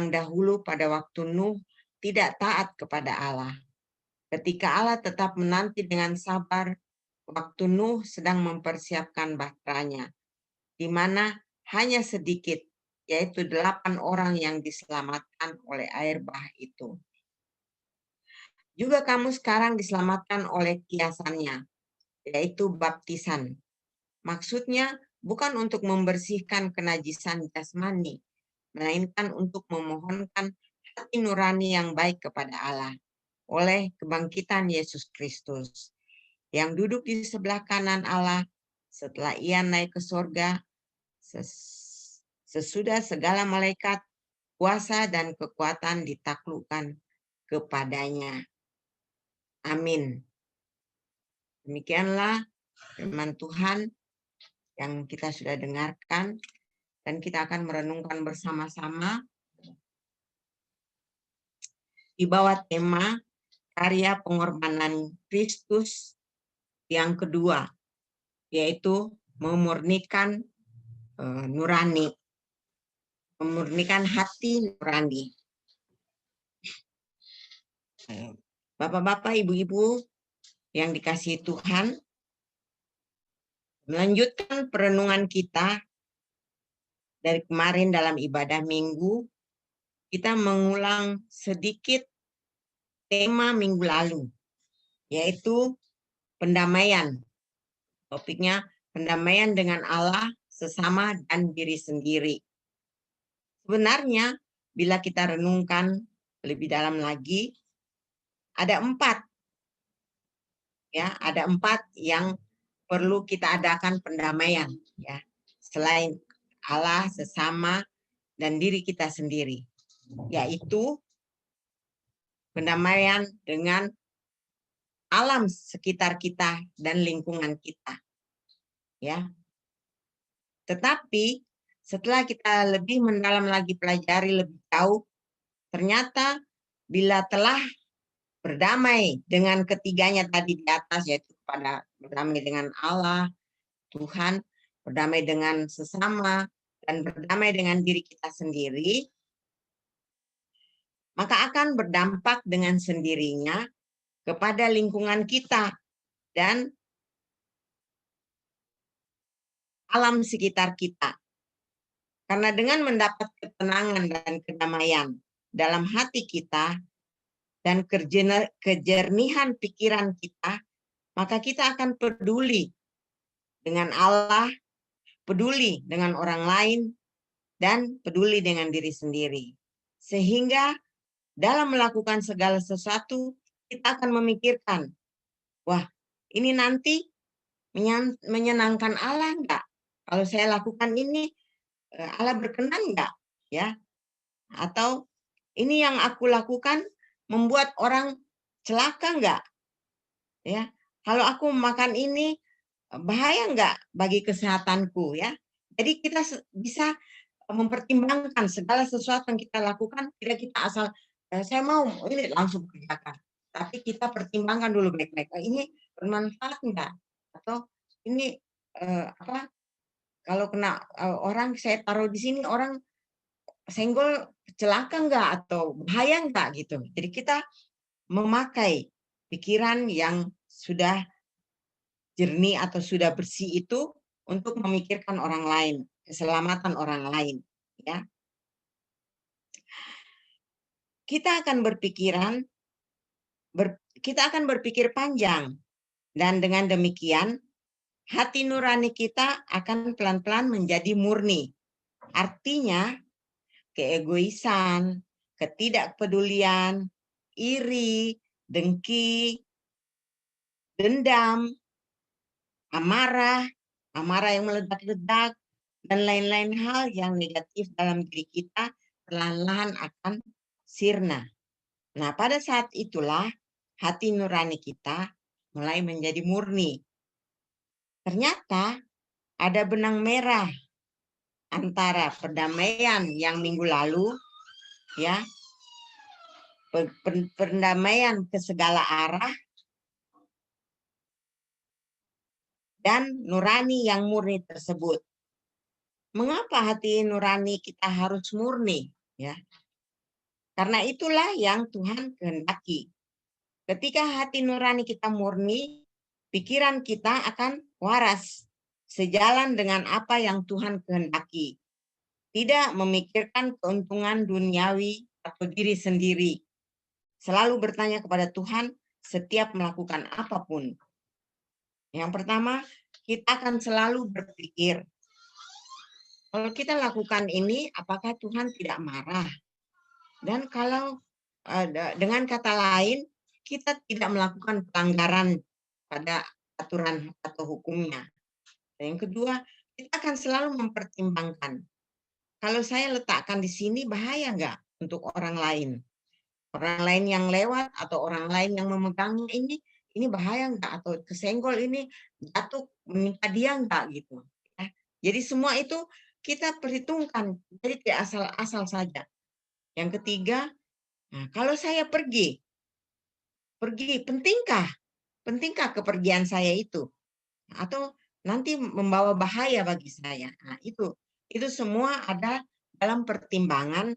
dahulu pada waktu Nuh tidak taat kepada Allah. Ketika Allah tetap menanti dengan sabar waktu Nuh sedang mempersiapkan bahteranya, di mana hanya sedikit, yaitu 8 orang yang diselamatkan oleh air bah itu. Juga kamu sekarang diselamatkan oleh kiasannya, yaitu baptisan. Maksudnya bukan untuk membersihkan kenajisan jasmani, melainkan untuk memohonkan hati nurani yang baik kepada Allah oleh kebangkitan Yesus Kristus, yang duduk di sebelah kanan Allah setelah ia naik ke surga, sesudah segala malaikat, kuasa dan kekuatan ditaklukkan kepadanya. Amin. Demikianlah firman Tuhan yang kita sudah dengarkan, dan kita akan merenungkan bersama-sama di bawah tema karya pengorbanan Kristus yang kedua, yaitu memurnikan nurani, memurnikan hati nurani. Bapak-bapak, ibu-ibu yang dikasihi Tuhan, melanjutkan perenungan kita dari kemarin dalam ibadah minggu, kita mengulang sedikit tema minggu lalu, yaitu pendamaian. Topiknya pendamaian dengan Allah, sesama, dan diri sendiri. Sebenarnya, bila kita renungkan lebih dalam lagi, ada 4. Ya, ada 4 yang perlu kita adakan pendamaian, ya. Selain Allah, sesama, dan diri kita sendiri, yaitu pendamaian dengan alam sekitar kita dan lingkungan kita, ya. Tetapi setelah kita lebih mendalam lagi pelajari lebih jauh, ternyata bila telah berdamai dengan ketiganya tadi di atas, yaitu pada berdamai dengan Allah, Tuhan, berdamai dengan sesama, dan berdamai dengan diri kita sendiri, maka akan berdampak dengan sendirinya kepada lingkungan kita dan alam sekitar kita. Karena dengan mendapat ketenangan dan kedamaian dalam hati kita dan kejernihan pikiran kita, maka kita akan peduli dengan Allah, peduli dengan orang lain, dan peduli dengan diri sendiri. Sehingga dalam melakukan segala sesuatu, kita akan memikirkan, wah, ini nanti menyenangkan Allah enggak? Kalau saya lakukan ini, Allah berkenan enggak? Ya, atau ini yang aku lakukan membuat orang celaka enggak? Ya, kalau aku makan ini bahaya enggak bagi kesehatanku, ya? Jadi kita bisa mempertimbangkan segala sesuatu yang kita lakukan, tidak kita asal saya mau ini langsung kerjakan, tapi kita pertimbangkan dulu baik-baik. Ini bermanfaat enggak? Atau ini kalau kena orang saya taruh di sini orang senggol celaka enggak atau bahaya enggak gitu. Jadi kita memakai pikiran yang sudah jernih atau sudah bersih itu untuk memikirkan orang lain, keselamatan orang lain, ya. Kita akan berpikir panjang, dan dengan demikian hati nurani kita akan pelan-pelan menjadi murni. Artinya keegoisan, ketidakpedulian, iri, dengki, dendam, amarah yang meledak-ledak, dan lain-lain hal yang negatif dalam diri kita perlahan-lahan akan sirna. Nah, pada saat itulah hati nurani kita mulai menjadi murni. Ternyata ada benang merah antara perdamaian yang minggu lalu, ya, perdamaian ke segala arah, dan nurani yang murni tersebut. Mengapa hati nurani kita harus murni? Ya, karena itulah yang Tuhan kehendaki. Ketika hati nurani kita murni, pikiran kita akan waras, sejalan dengan apa yang Tuhan kehendaki. Tidak memikirkan keuntungan duniawi atau diri sendiri. Selalu bertanya kepada Tuhan setiap melakukan apapun. Yang pertama, kita akan selalu berpikir, kalau kita lakukan ini, apakah Tuhan tidak marah? Dan kalau dengan kata lain, kita tidak melakukan pelanggaran pada aturan atau hukumnya. Dan yang kedua, kita akan selalu mempertimbangkan, kalau saya letakkan di sini bahaya enggak untuk orang lain? Orang lain yang lewat atau orang lain yang memegangnya ini bahaya enggak? Atau kesenggol ini jatuh menimpa dia enggak gitu. Ya. Jadi semua itu kita perhitungkan, jadi tidak asal-asal saja. Yang ketiga, nah, kalau saya pergi, pentingkah kepergian saya itu? Atau nanti membawa bahaya bagi saya. Nah, itu semua ada dalam pertimbangan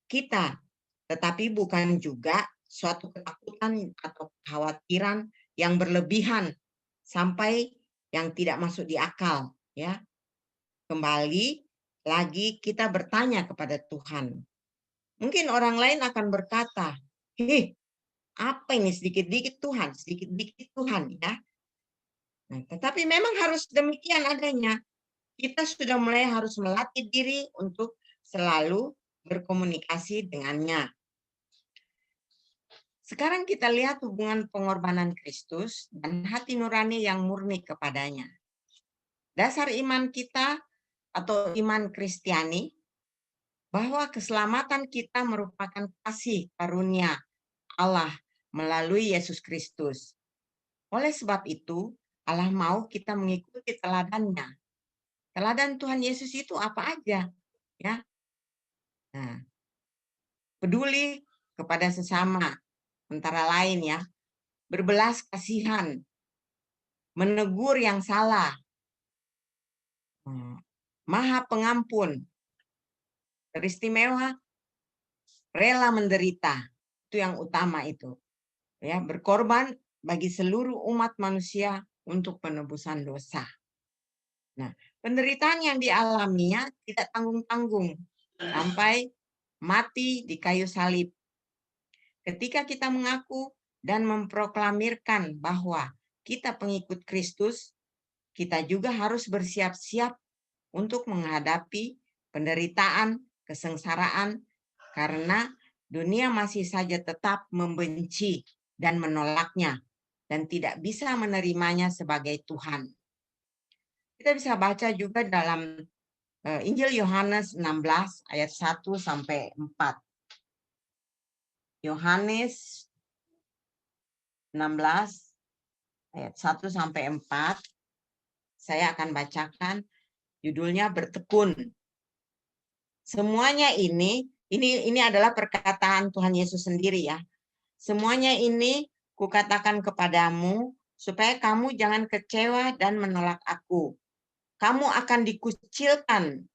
kita, tetapi bukan juga suatu ketakutan atau kekhawatiran yang berlebihan sampai yang tidak masuk di akal, ya. Kembali lagi kita bertanya kepada Tuhan. Mungkin orang lain akan berkata, apa ini sedikit-dikit Tuhan, sedikit-dikit Tuhan, ya. Nah, tetapi memang harus demikian adanya. Kita sudah mulai harus melatih diri untuk selalu berkomunikasi dengannya. Sekarang kita lihat hubungan pengorbanan Kristus dan hati nurani yang murni kepadanya. Dasar iman kita atau iman Kristiani bahwa keselamatan kita merupakan kasih karunia Allah melalui Yesus Kristus. Oleh sebab itu, Allah mau kita mengikuti teladannya. Teladan Tuhan Yesus itu apa aja? Ya. Nah, peduli kepada sesama, antara lain ya, berbelas kasihan, menegur yang salah, maha pengampun, teristimewa, rela menderita, itu yang utama itu. Ya, berkorban bagi seluruh umat manusia untuk penebusan dosa. Nah, penderitaan yang dialaminya tidak tanggung-tanggung sampai mati di kayu salib. Ketika kita mengaku dan memproklamirkan bahwa kita pengikut Kristus, kita juga harus bersiap-siap untuk menghadapi penderitaan, kesengsaraan, karena dunia masih saja tetap membenci dan menolaknya, dan tidak bisa menerimanya sebagai Tuhan. Kita bisa baca juga dalam Injil Yohanes 16 ayat 1 sampai 4. Yohanes 16 ayat 1 sampai 4. Saya akan bacakan, judulnya bertekun. Semuanya ini adalah perkataan Tuhan Yesus sendiri ya. Semuanya ini kukatakan kepadamu supaya kamu jangan kecewa dan menolak aku. Kamu akan dikucilkan,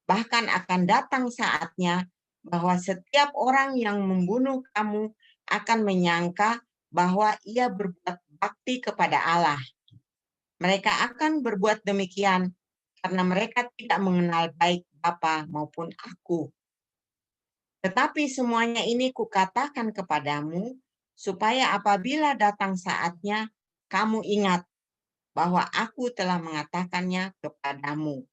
bahkan akan datang saatnya bahwa setiap orang yang membunuh kamu akan menyangka bahwa ia berbuat bakti kepada Allah. Mereka akan berbuat demikian karena mereka tidak mengenal baik Bapa maupun aku. Tetapi semuanya ini kukatakan kepadamu supaya apabila datang saatnya kamu ingat bahwa aku telah mengatakannya kepadamu.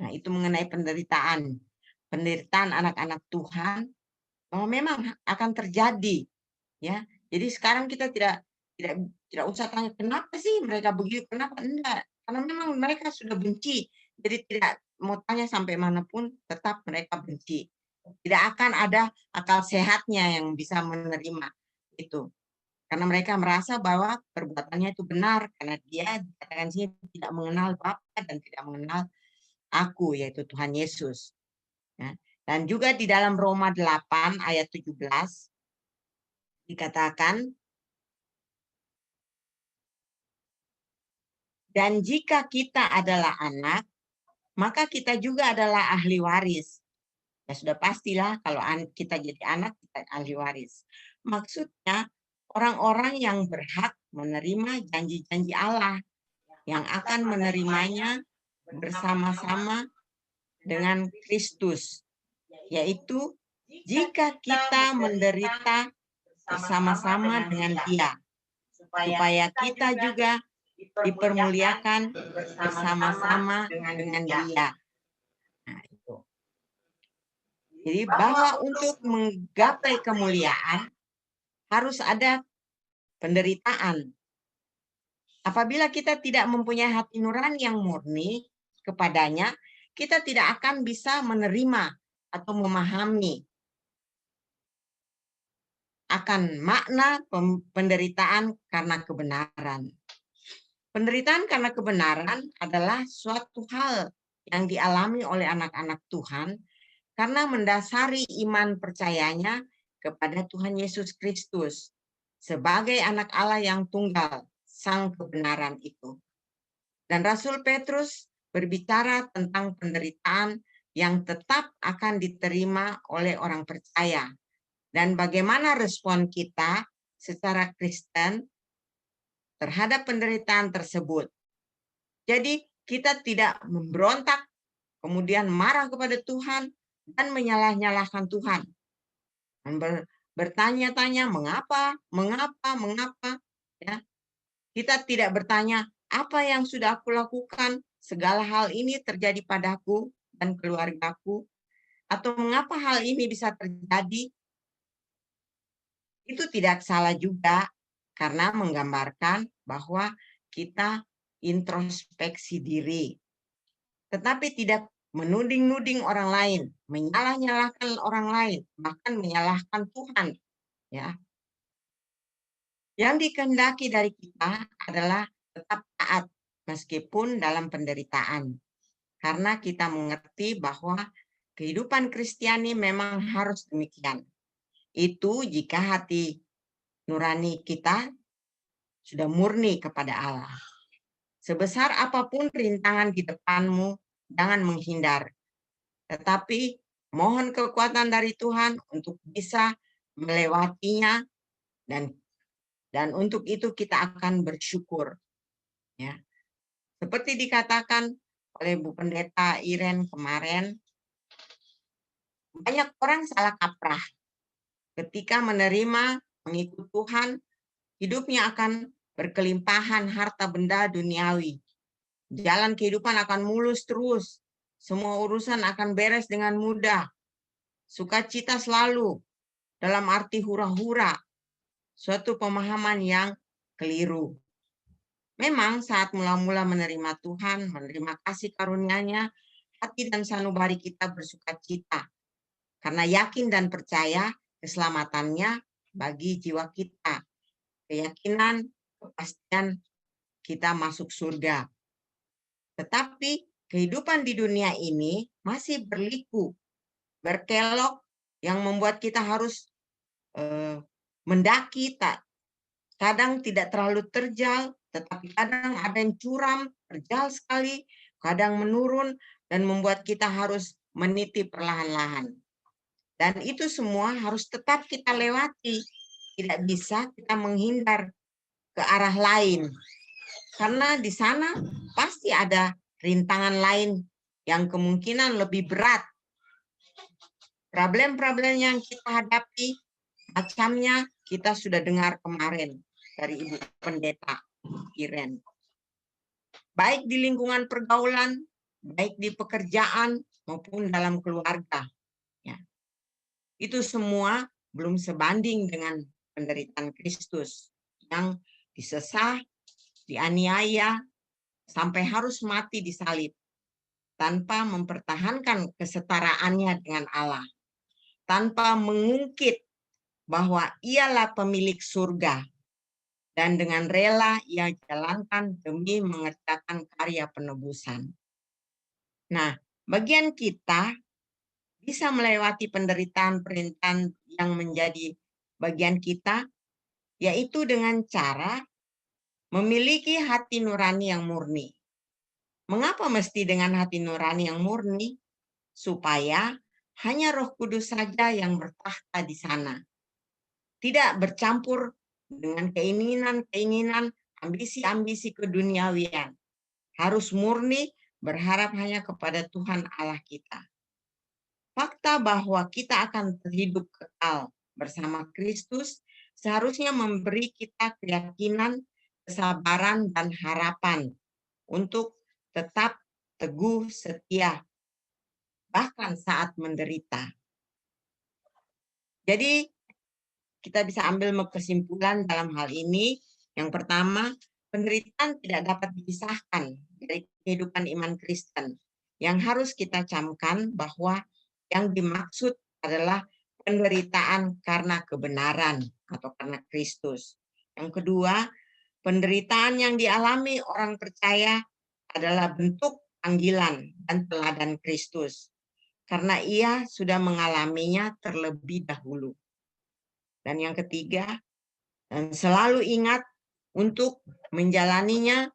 Nah, itu mengenai penderitaan. Penderitaan anak-anak Tuhan bahwa memang akan terjadi, ya. Jadi sekarang kita tidak usah tanya kenapa sih mereka begitu, kenapa enggak? Karena memang mereka sudah benci. Jadi tidak mau tanya sampai manapun, tetap mereka benci. Tidak akan ada akal sehatnya yang bisa menerima itu. Karena mereka merasa bahwa perbuatannya itu benar, karena dia dikatakan sini tidak mengenal Bapa dan tidak mengenal aku, yaitu Tuhan Yesus. Ya. Dan juga di dalam Roma 8 ayat 17 dikatakan, dan jika kita adalah anak, maka kita juga adalah ahli waris. Ya sudah pastilah kalau kita jadi anak, kita ahli waris. Maksudnya orang-orang yang berhak menerima janji-janji Allah, yang akan menerimanya bersama-sama dengan Kristus, yaitu jika kita menderita bersama-sama dengan Dia, supaya kita juga dipermuliakan bersama-sama dengan Dia. Nah, itu. Jadi bahwa untuk menggapai kemuliaan harus ada penderitaan. Apabila kita tidak mempunyai hati nurani yang murni kepadanya, kita tidak akan bisa menerima atau memahami akan makna penderitaan karena kebenaran. Penderitaan karena kebenaran adalah suatu hal yang dialami oleh anak-anak Tuhan karena mendasari iman percayanya kepada Tuhan Yesus Kristus sebagai anak Allah yang tunggal, sang kebenaran itu. Dan Rasul Petrus berbicara tentang penderitaan yang tetap akan diterima oleh orang percaya. Dan bagaimana respon kita secara Kristen terhadap penderitaan tersebut. Jadi kita tidak memberontak, kemudian marah kepada Tuhan, dan menyalah-nyalahkan Tuhan. Dan bertanya-tanya mengapa. Ya. Kita tidak bertanya, apa yang sudah aku lakukan, segala hal ini terjadi padaku dan keluargaku, atau mengapa hal ini bisa terjadi. Itu tidak salah juga, karena menggambarkan bahwa kita introspeksi diri. Tetapi tidak menuding-nuding orang lain, menyalah-nyalahkan orang lain, bahkan menyalahkan Tuhan. Ya. Yang dikehendaki dari kita adalah tetap taat meskipun dalam penderitaan. Karena kita mengerti bahwa kehidupan Kristiani memang harus demikian. Itu jika hati nurani kita sudah murni kepada Allah. Sebesar apapun rintangan di depanmu, jangan menghindar. Tetapi mohon kekuatan dari Tuhan untuk bisa melewatinya, dan untuk itu kita akan bersyukur. Ya. Seperti dikatakan oleh Bu Pendeta Iren kemarin, banyak orang salah kaprah. Ketika menerima mengikut Tuhan, hidupnya akan berkelimpahan harta benda duniawi. Jalan kehidupan akan mulus terus. Semua urusan akan beres dengan mudah. Sukacita selalu, dalam arti hura-hura. Suatu pemahaman yang keliru. Memang saat mula-mula menerima Tuhan, menerima kasih karunia-Nya, hati dan sanubari kita bersukacita. Karena yakin dan percaya keselamatannya bagi jiwa kita. Keyakinan, kepastian kita masuk surga. Tetapi kehidupan di dunia ini masih berliku, berkelok, yang membuat kita harus mendaki, kadang tidak terlalu terjal, tetapi kadang ada yang curam, terjal sekali, kadang menurun, dan membuat kita harus meniti perlahan-lahan. Dan itu semua harus tetap kita lewati. Tidak bisa kita menghindar ke arah lain. Karena di sana pasti ada rintangan lain yang kemungkinan lebih berat. Problem-problem yang kita hadapi, macamnya kita sudah dengar kemarin dari Ibu Pendeta Iren. Baik di lingkungan pergaulan, baik di pekerjaan, maupun dalam keluarga. Ya. Itu semua belum sebanding dengan penderitaan Kristus yang disesah, dianiaya, sampai harus mati di salib, tanpa mempertahankan kesetaraannya dengan Allah, tanpa mengungkit bahwa ialah pemilik surga, dan dengan rela ia jalankan demi mengerjakan karya penebusan. Nah, bagian kita bisa melewati penderitaan-penderitaan yang menjadi bagian kita, yaitu dengan cara memiliki hati nurani yang murni. Mengapa mesti dengan hati nurani yang murni? Supaya hanya Roh Kudus saja yang bertahta di sana. Tidak bercampur dengan keinginan-keinginan, ambisi-ambisi keduniawian. Harus murni berharap hanya kepada Tuhan Allah kita. Fakta bahwa kita akan hidup kekal bersama Kristus seharusnya memberi kita keyakinan, kesabaran, dan harapan untuk tetap teguh setia, bahkan saat menderita. Jadi, kita bisa ambil kesimpulan dalam hal ini. Yang pertama, penderitaan tidak dapat dipisahkan dari kehidupan iman Kristen. Yang harus kita camkan bahwa yang dimaksud adalah penderitaan karena kebenaran atau karena Kristus. Yang kedua, penderitaan yang dialami orang percaya adalah bentuk panggilan dan teladan Kristus, karena ia sudah mengalaminya terlebih dahulu. Dan yang ketiga, dan selalu ingat untuk menjalaninya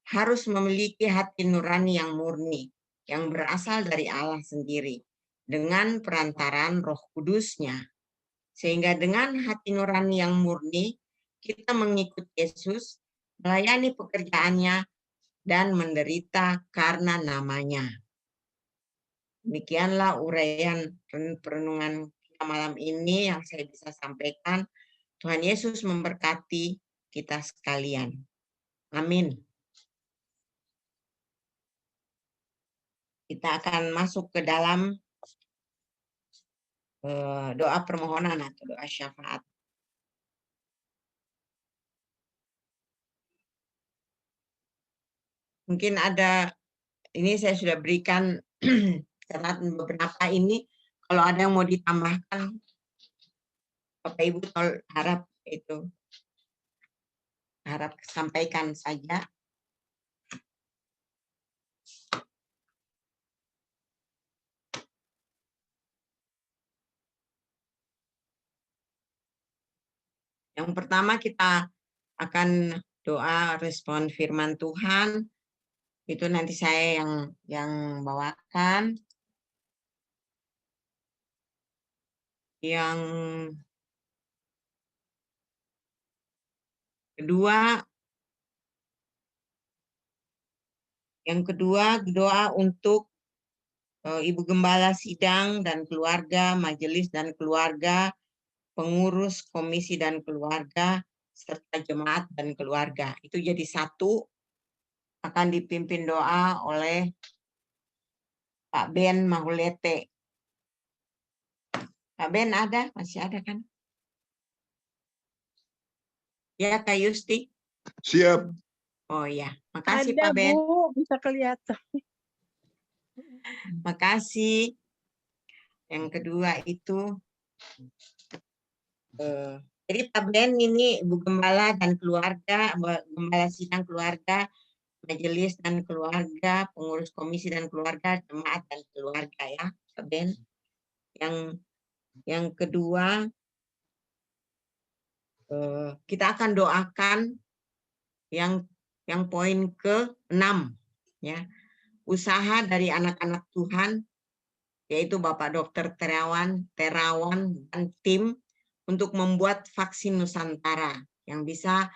harus memiliki hati nurani yang murni, yang berasal dari Allah sendiri, dengan perantaraan Roh Kudus-Nya. Sehingga dengan hati nurani yang murni, kita mengikut Yesus, melayani pekerjaannya, dan menderita karena namanya. Demikianlah uraian perenungan kita malam ini yang saya bisa sampaikan. Tuhan Yesus memberkati kita sekalian. Amin. Kita akan masuk ke dalam doa permohonan atau doa syafaat. Mungkin ada, ini saya sudah berikan karena beberapa ini, kalau ada yang mau ditambahkan, Bapak Ibu harap sampaikan saja. Yang pertama kita akan doa respon firman Tuhan. Itu nanti saya yang bawakan. Yang kedua doa untuk Ibu Gembala Sidang dan keluarga, majelis dan keluarga, pengurus komisi dan keluarga, serta jemaat dan keluarga. Itu jadi satu, akan dipimpin doa oleh Pak Ben Mahulete. Pak Ben ada? Masih ada kan? Ya, Kak Yusti? Siap. Oh ya, makasih Ada, Pak Ben. Bu, bisa kelihatan. Makasih. Yang kedua itu, jadi Pak Ben ini Ibu Gembala dan keluarga, Gembala Sidang keluarga, majelis dan keluarga, pengurus komisi dan keluarga, jemaat dan keluarga ya, Pak Ben. Yang kedua, kita akan doakan yang poin ke-6 ya. Usaha dari anak-anak Tuhan, yaitu Bapak Dr. Terawan dan tim untuk membuat vaksin Nusantara yang bisa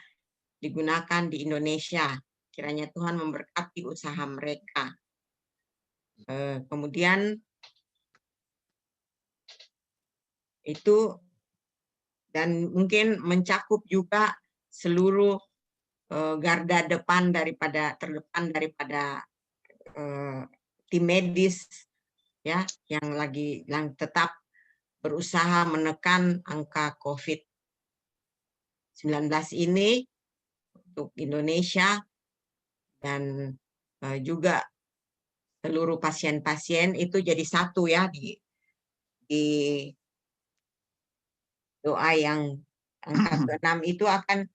digunakan di Indonesia. Kiranya Tuhan memberkati usaha mereka. Kemudian itu, dan mungkin mencakup juga seluruh garda terdepan daripada tim medis ya, yang tetap berusaha menekan angka COVID-19 ini untuk Indonesia, dan juga seluruh pasien-pasien itu jadi satu ya di doa yang angka ke-6 itu akan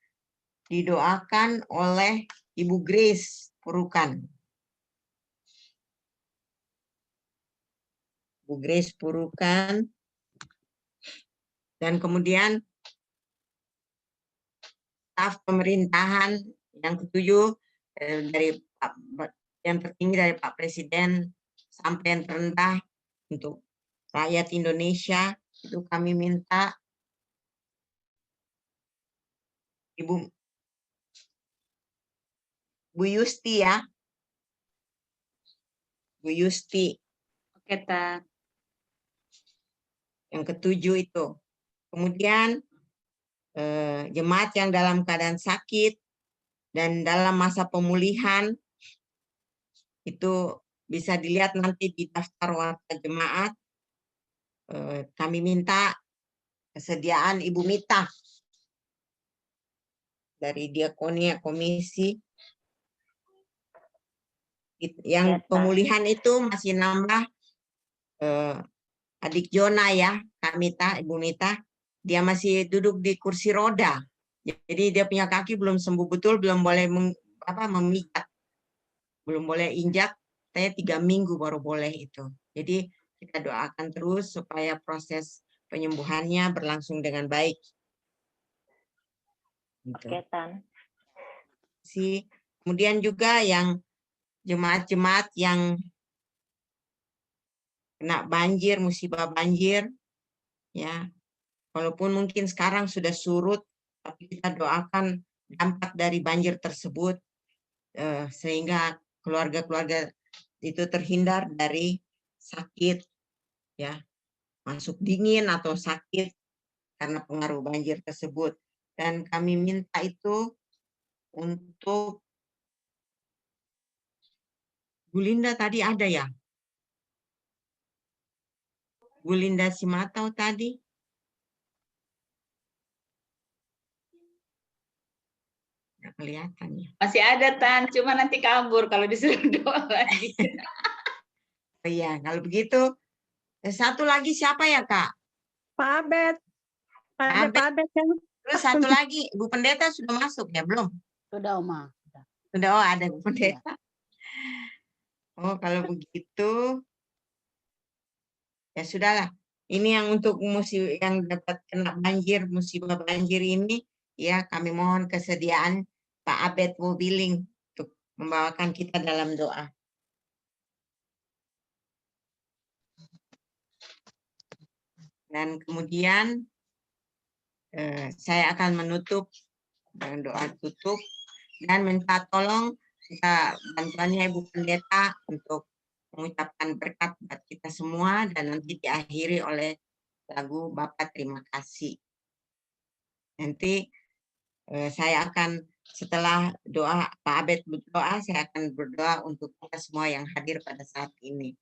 didoakan oleh Ibu Grace Purukan. Ibu Grace Purukan. Dan kemudian staf pemerintahan yang ketujuh, dari yang tertinggi dari Pak Presiden sampai yang terendah untuk rakyat Indonesia, itu kami minta Bu Yusti ya. Bu Yusti. Oke, Ta. Yang ketujuh itu. Kemudian jemaat yang dalam keadaan sakit dan dalam masa pemulihan, itu bisa dilihat nanti di daftar warta jemaat. Kami minta kesediaan Ibu Mita dari Diakonia Komisi. Yang pemulihan itu masih nambah adik Jona ya, Kak Mita, Ibu Mita. Dia masih duduk di kursi roda. Jadi dia punya kaki belum sembuh betul, belum boleh memijat. Belum boleh injak, saya 3 minggu baru boleh itu. Jadi kita doakan terus supaya proses penyembuhannya berlangsung dengan baik. Gitu. Oke, Tan. Kemudian juga yang jemaat-jemaat yang kena banjir, musibah banjir, ya, walaupun mungkin sekarang sudah surut, tapi kita doakan dampak dari banjir tersebut sehingga keluarga-keluarga itu terhindar dari sakit, ya, masuk dingin atau sakit karena pengaruh banjir tersebut. Dan kami minta itu untuk Bu Linda tadi ada ya? Bu Linda Simatau tadi? Nggak kelihatan ya. Masih ada Tan, cuma nanti kabur kalau disuruh doa lagi. Oh iya, kalau begitu satu lagi siapa ya Kak? Pak Abed. Ada Abed. Pak Abed kan? Terus satu lagi, Bu Pendeta sudah masuk ya belum? Sudah, Oma. Sudah, oh ada Bu Pendeta. Oh kalau begitu, ya sudahlah. Ini yang untuk musibah yang dapat kena banjir, musibah banjir ini, ya kami mohon kesediaan Pak Abed Mobiling untuk membawakan kita dalam doa. Dan kemudian saya akan menutup dengan doa tutup dan minta tolong kita bantuannya Ibu Pendeta untuk mengucapkan berkat buat kita semua dan nanti diakhiri oleh lagu Bapak Terima Kasih. Nanti saya akan setelah doa Pak Abed berdoa, saya akan berdoa untuk kita semua yang hadir pada saat ini.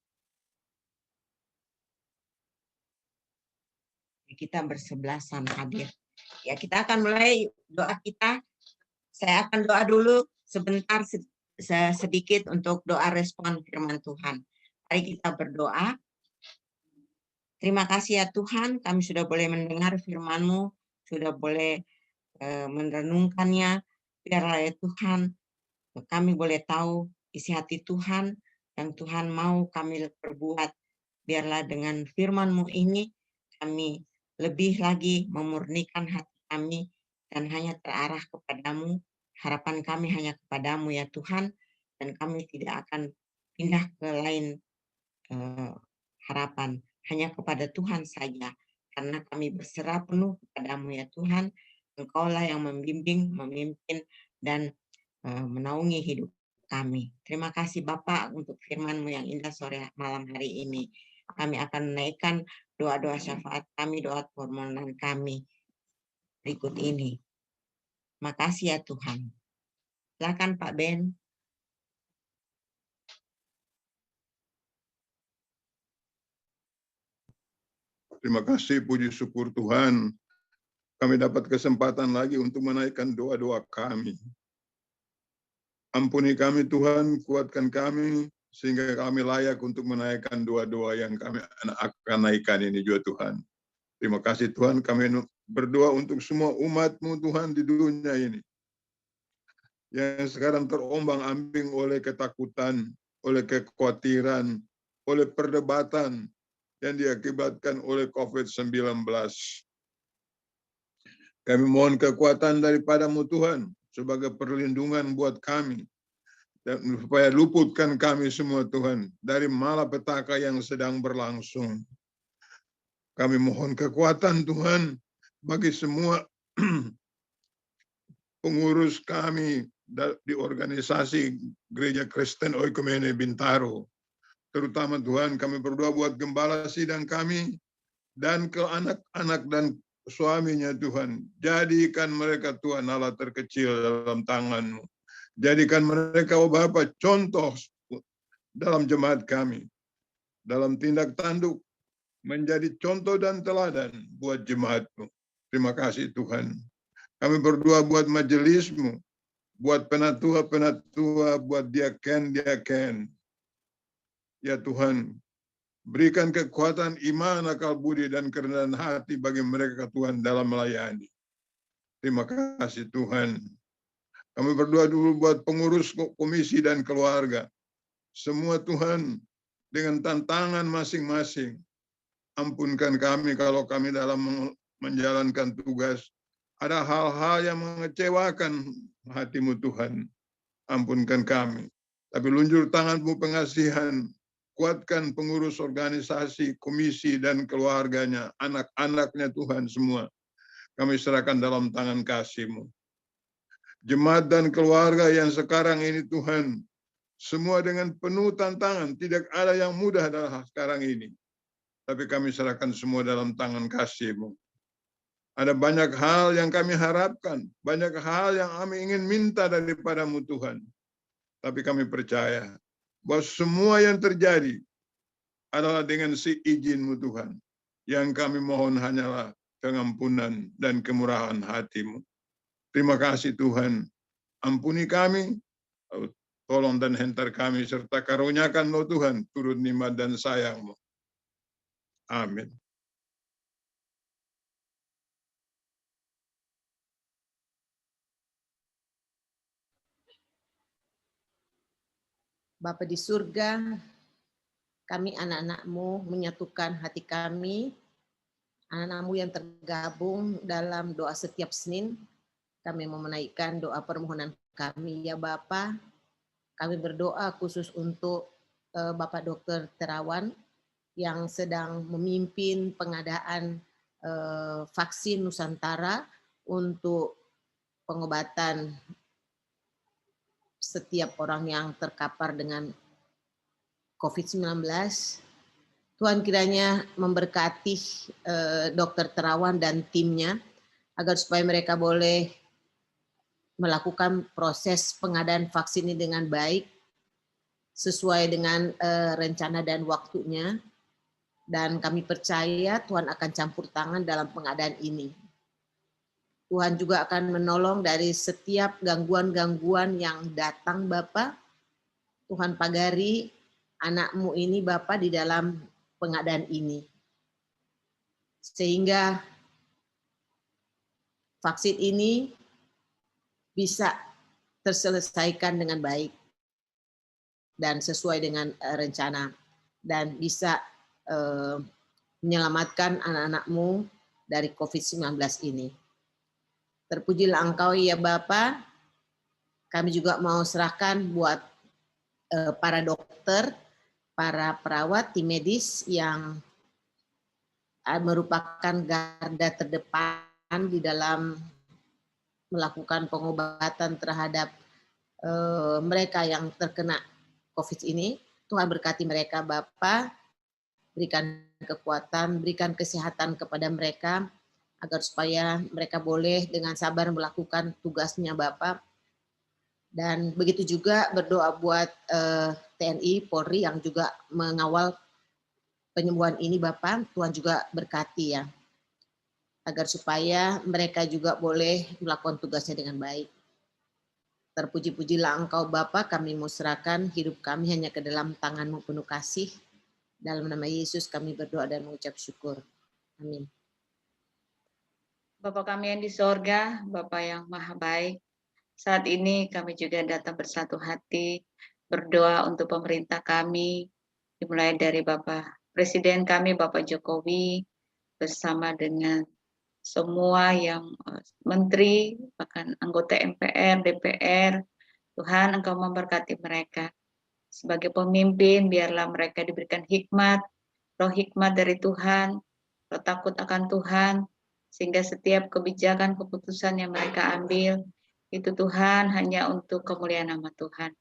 Kita bersebelasan hadir. Ya, kita akan mulai doa kita. Saya akan doa dulu sebentar sedikit untuk doa respon firman Tuhan. Mari kita berdoa. Terima kasih ya Tuhan, kami sudah boleh mendengar firman-Mu, sudah boleh merenungkannya. Biarlah ya Tuhan, kami boleh tahu isi hati Tuhan yang Tuhan mau kami perbuat. Biarlah dengan firman-Mu ini kami lebih lagi memurnikan hati kami dan hanya terarah kepadamu. Harapan kami hanya kepadamu ya Tuhan, dan kami tidak akan pindah ke lain harapan, hanya kepada Tuhan saja. Karena kami berserah penuh kepadamu ya Tuhan, Engkaulah yang membimbing, memimpin, dan menaungi hidup kami. Terima kasih Bapak untuk firman-Mu yang indah sore malam hari ini. Kami akan menaikkan doa-doa syafaat kami, doa permohonan kami berikut ini. Makasih ya Tuhan. Silakan Pak Ben. Terima kasih, puji syukur Tuhan. Kami dapat kesempatan lagi untuk menaikkan doa-doa kami. Ampuni kami Tuhan, kuatkan kami, sehingga kami layak untuk menaikkan doa-doa yang kami akan naikkan ini juga Tuhan. Terima kasih Tuhan, kami berdoa untuk semua umat-Mu Tuhan di dunia ini. Yang sekarang terombang-ambing oleh ketakutan, oleh kekhawatiran, oleh perdebatan yang diakibatkan oleh COVID-19. Kami mohon kekuatan daripada-Mu Tuhan sebagai perlindungan buat kami. Dan supaya luputkan kami semua Tuhan dari malapetaka yang sedang berlangsung. Kami mohon kekuatan Tuhan bagi semua pengurus kami di organisasi Gereja Kristen Oikumene Bintaro. Terutama Tuhan kami berdoa buat gembala sidang kami dan ke anak-anak dan suaminya Tuhan. Jadikan mereka Tuhan Allah terkecil dalam tangan-Mu. Jadikan mereka, oh Bapa, contoh dalam jemaat kami. Dalam tindak tanduk, menjadi contoh dan teladan buat jemaat-Mu. Terima kasih Tuhan. Kami berdoa buat majelis-Mu, buat penatua-penatua, buat diaken-diaken. Ya Tuhan, berikan kekuatan iman, akal budi, dan kerendahan hati bagi mereka Tuhan dalam melayani. Terima kasih Tuhan. Kami berdoa dulu buat pengurus komisi dan keluarga. Semua Tuhan dengan tantangan masing-masing. Ampunkan kami kalau kami dalam menjalankan tugas. Ada hal-hal yang mengecewakan hati-Mu Tuhan. ampunkan kami. Tapi lunjur tangan-Mu pengasihan, kuatkan pengurus organisasi, komisi, dan keluarganya, anak-anaknya Tuhan semua. Kami serahkan dalam tangan kasih-Mu. Jemaat dan keluarga yang sekarang ini Tuhan, semua dengan penuh tantangan, tidak ada yang mudah dalam sekarang ini. Tapi kami serahkan semua dalam tangan kasih-Mu. Ada banyak hal yang kami harapkan, banyak hal yang kami ingin minta daripada-Mu Tuhan. Tapi kami percaya bahwa semua yang terjadi adalah dengan seizin-Mu Tuhan. Yang kami mohon hanyalah pengampunan dan kemurahan hati-Mu. Terima kasih Tuhan. Ampuni kami, tolong dan hentar kami, serta karuniakan-Mu Tuhan, turut nikmat dan sayang-Mu. Amin. Bapa di surga, kami anak-anak-Mu menyatukan hati kami, anak-anak-Mu yang tergabung dalam doa setiap Senin. Kami mau menaikkan doa permohonan kami ya Bapa. Kami berdoa khusus untuk Bapak Dr. Terawan yang sedang memimpin pengadaan vaksin Nusantara untuk pengobatan setiap orang yang terkapar dengan COVID-19. Tuhan kiranya memberkati Dr. Terawan dan timnya agar supaya mereka boleh melakukan proses pengadaan vaksin ini dengan baik, sesuai dengan rencana dan waktunya. Dan kami percaya Tuhan akan campur tangan dalam pengadaan ini. Tuhan juga akan menolong dari setiap gangguan-gangguan yang datang Bapa. Tuhan pagari anak-Mu ini Bapa di dalam pengadaan ini. Sehingga vaksin ini bisa terselesaikan dengan baik dan sesuai dengan rencana. Dan bisa menyelamatkan anak-anak-Mu dari COVID-19 ini. Terpujilah Engkau ya Bapa. Kami juga mau serahkan buat para dokter, para perawat, tim medis yang merupakan garda terdepan di dalam melakukan pengobatan terhadap mereka yang terkena COVID ini. Tuhan berkati mereka Bapa, berikan kekuatan, berikan kesehatan kepada mereka, agar supaya mereka boleh dengan sabar melakukan tugasnya Bapak. Dan begitu juga berdoa buat TNI, Polri yang juga mengawal penyembuhan ini Bapak. Tuhan juga berkati ya, agar supaya mereka juga boleh melakukan tugasnya dengan baik. Terpuji-pujilah Engkau Bapa, kami mau serahkan hidup kami hanya ke dalam tangan-Mu penuh kasih. Dalam nama Yesus kami berdoa dan mengucap syukur. Amin. Bapa kami yang di sorga, Bapa yang maha baik, saat ini kami juga datang bersatu hati, berdoa untuk pemerintah kami, dimulai dari Bapak Presiden kami, Bapak Jokowi, bersama dengan semua yang menteri, bahkan anggota MPR, DPR. Tuhan, Engkau memberkati mereka. Sebagai pemimpin, biarlah mereka diberikan hikmat, roh hikmat dari Tuhan, roh takut akan Tuhan, sehingga setiap kebijakan keputusan yang mereka ambil, itu Tuhan hanya untuk kemuliaan nama Tuhan.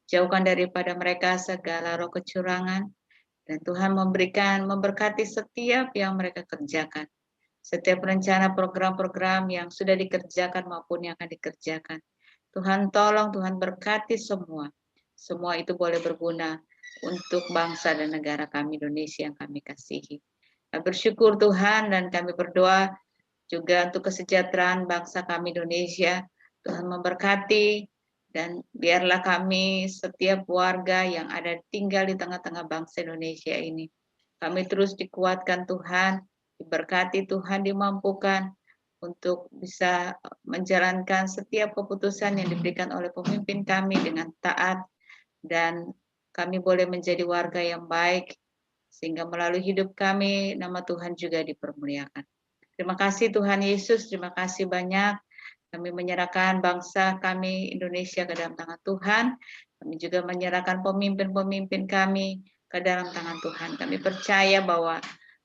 Jauhkan daripada mereka segala roh kecurangan, dan Tuhan memberkati setiap yang mereka kerjakan. Setiap rencana program-program yang sudah dikerjakan maupun yang akan dikerjakan. Tuhan tolong, Tuhan berkati semua. Semua itu boleh berguna untuk bangsa dan negara kami Indonesia yang kami kasihi. Kami bersyukur Tuhan dan kami berdoa juga untuk kesejahteraan bangsa kami Indonesia. Tuhan memberkati dan biarlah kami setiap warga yang ada tinggal di tengah-tengah bangsa Indonesia ini. Kami terus dikuatkan Tuhan, diberkati Tuhan, dimampukan untuk bisa menjalankan setiap keputusan yang diberikan oleh pemimpin kami dengan taat, dan kami boleh menjadi warga yang baik, sehingga melalui hidup kami nama Tuhan juga dipermuliakan. Terima kasih Tuhan Yesus, terima kasih banyak. Kami menyerahkan bangsa kami Indonesia ke dalam tangan Tuhan. Kami juga menyerahkan pemimpin-pemimpin kami ke dalam tangan Tuhan. Kami percaya bahwa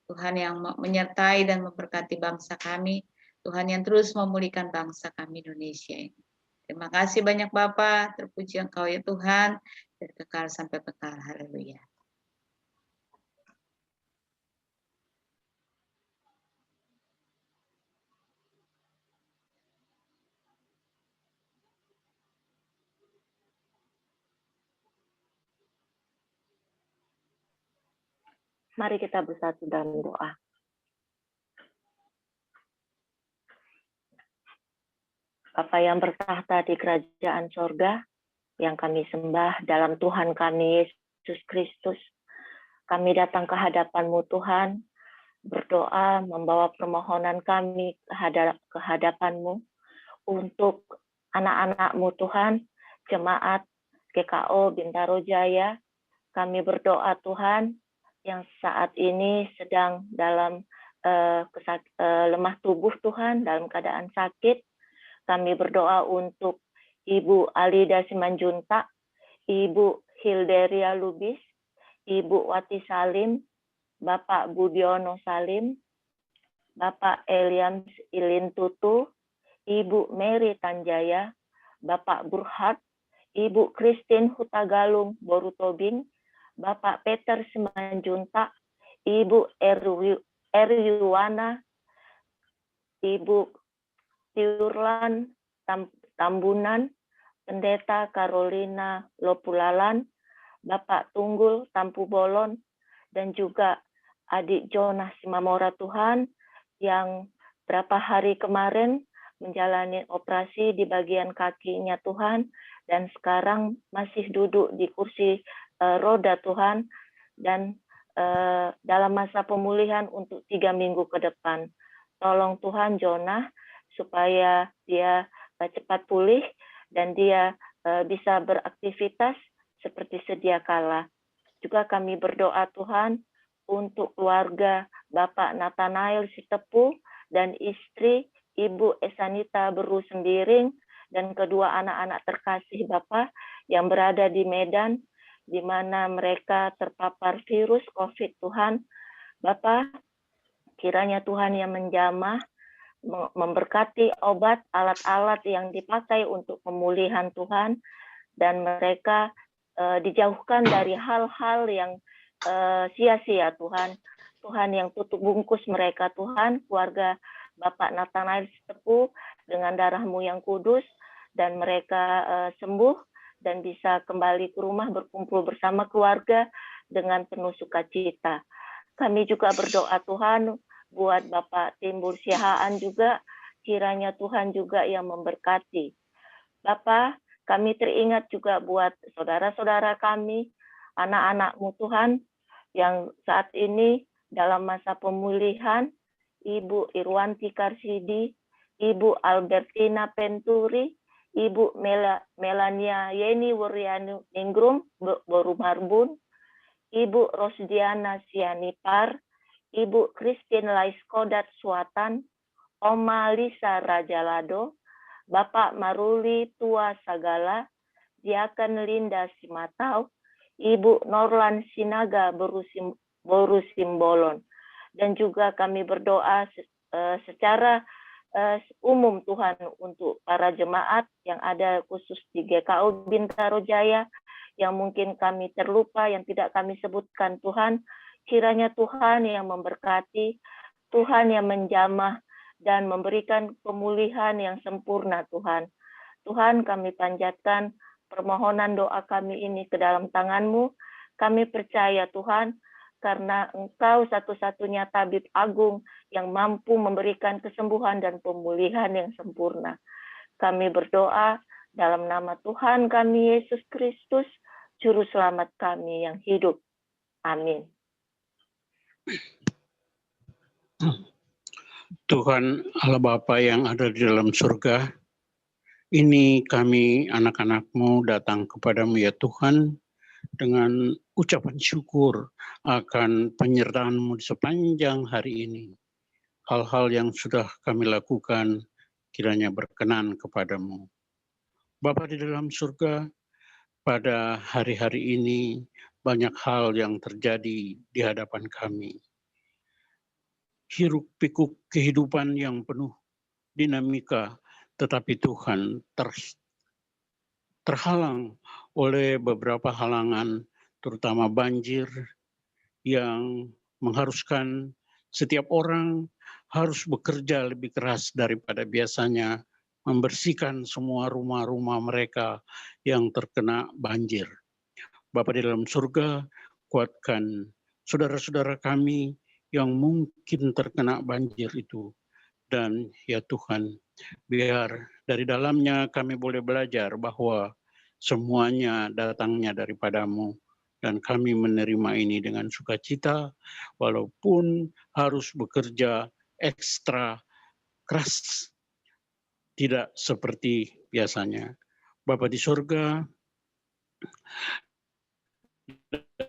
Tuhan yang menyertai dan memberkati bangsa kami, Tuhan yang terus memulihkan bangsa kami Indonesia ini. Terima kasih banyak Bapa, terpuji Engkau ya Tuhan, dari kekal sampai kekal. Haleluya. Mari kita bersatu dalam doa. Bapa yang bertahta di kerajaan sorga, yang kami sembah dalam Tuhan kami Yesus Kristus, kami datang ke hadapan-Mu Tuhan, berdoa membawa permohonan kami ke hadapan-Mu untuk anak-anak-Mu Tuhan, jemaat GKO Bintaro Jaya. Kami berdoa Tuhan, yang saat ini sedang dalam lemah tubuh Tuhan, dalam keadaan sakit. Kami berdoa untuk Ibu Alida Simanjuntak, Ibu Hilderia Lubis, Ibu Wati Salim, Bapak Budiono Salim, Bapak Eliam Ilin Tutu, Ibu Mary Tanjaya, Bapak Burhat, Ibu Christine Hutagalung Borutobing, Bapak Peter Simanjuntak, Ibu Eryuwana, Ibu Tiurlan Tambunan, Pendeta Carolina Lopulalan, Bapak Tunggul Tampu Bolon, dan juga Adik Jonas Simamora Tuhan, yang berapa hari kemarin menjalani operasi di bagian kakinya Tuhan, dan sekarang masih duduk di kursi roda Tuhan, dan dalam masa pemulihan untuk 3 minggu ke depan. Tolong Tuhan Jonah, supaya dia cepat pulih dan dia bisa beraktivitas seperti sedia kala. Juga kami berdoa Tuhan untuk keluarga Bapak Nathanael Sitepu dan istri Ibu Esanita Beru Sembiring dan kedua anak-anak terkasih Bapak yang berada di Medan, di mana mereka terpapar virus COVID Tuhan. Bapak, kiranya Tuhan yang menjamah, memberkati obat, alat-alat yang dipakai untuk pemulihan Tuhan, dan mereka dijauhkan dari hal-hal yang sia-sia Tuhan. Tuhan yang tutup bungkus mereka Tuhan, keluarga Bapak Nathanael Sitepu dengan darah-Mu yang kudus, dan mereka sembuh dan bisa kembali ke rumah berkumpul bersama keluarga dengan penuh sukacita. Kami juga berdoa Tuhan buat Bapak Timbul Sihaan juga, kiranya Tuhan juga yang memberkati. Bapak, kami teringat juga buat saudara-saudara kami, anak-anak-Mu Tuhan, yang saat ini dalam masa pemulihan, Ibu Irwanti Karsidi, Ibu Albertina Penturi, Ibu Melania Yeni Wuryani Ningrum Boru Marbun, Ibu Rosdiana Sianipar, Ibu Christine Laiskodat Suatan, Oma Lisa Rajalado, Bapak Maruli Tua Sagala, Diaken Linda Simatau, Ibu Norlan Sinaga Boru Simbolon. Dan juga kami berdoa secara umum Tuhan untuk para jemaat yang ada khusus di GKO Bintaro Jaya, yang mungkin kami terlupa, yang tidak kami sebutkan Tuhan. Kiranya Tuhan yang memberkati, Tuhan yang menjamah, dan memberikan pemulihan yang sempurna Tuhan. Tuhan, kami panjatkan permohonan doa kami ini ke dalam tangan-Mu. Kami percaya Tuhan, karena Engkau satu-satunya tabib agung yang mampu memberikan kesembuhan dan pemulihan yang sempurna. Kami berdoa dalam nama Tuhan kami Yesus Kristus, Juru Selamat kami yang hidup. Amin. Tuhan Allah Bapa yang ada di dalam surga, ini kami anak-anak-Mu datang kepadamu ya Tuhan, dengan ucapan syukur akan penyertaan-Mu di sepanjang hari ini. Hal-hal yang sudah kami lakukan kiranya berkenan kepadamu. Bapa di dalam surga, pada hari-hari ini banyak hal yang terjadi di hadapan kami. Hiruk pikuk kehidupan yang penuh dinamika, tetapi Tuhan terhalang oleh beberapa halangan, terutama banjir yang mengharuskan setiap orang harus bekerja lebih keras daripada biasanya, membersihkan semua rumah-rumah mereka yang terkena banjir. Bapa di dalam surga, kuatkan saudara-saudara kami yang mungkin terkena banjir itu. Dan ya Tuhan, biar dari dalamnya kami boleh belajar bahwa semuanya datangnya daripadamu, dan kami menerima ini dengan sukacita, walaupun harus bekerja ekstra keras, tidak seperti biasanya. Bapa di surga, bekerja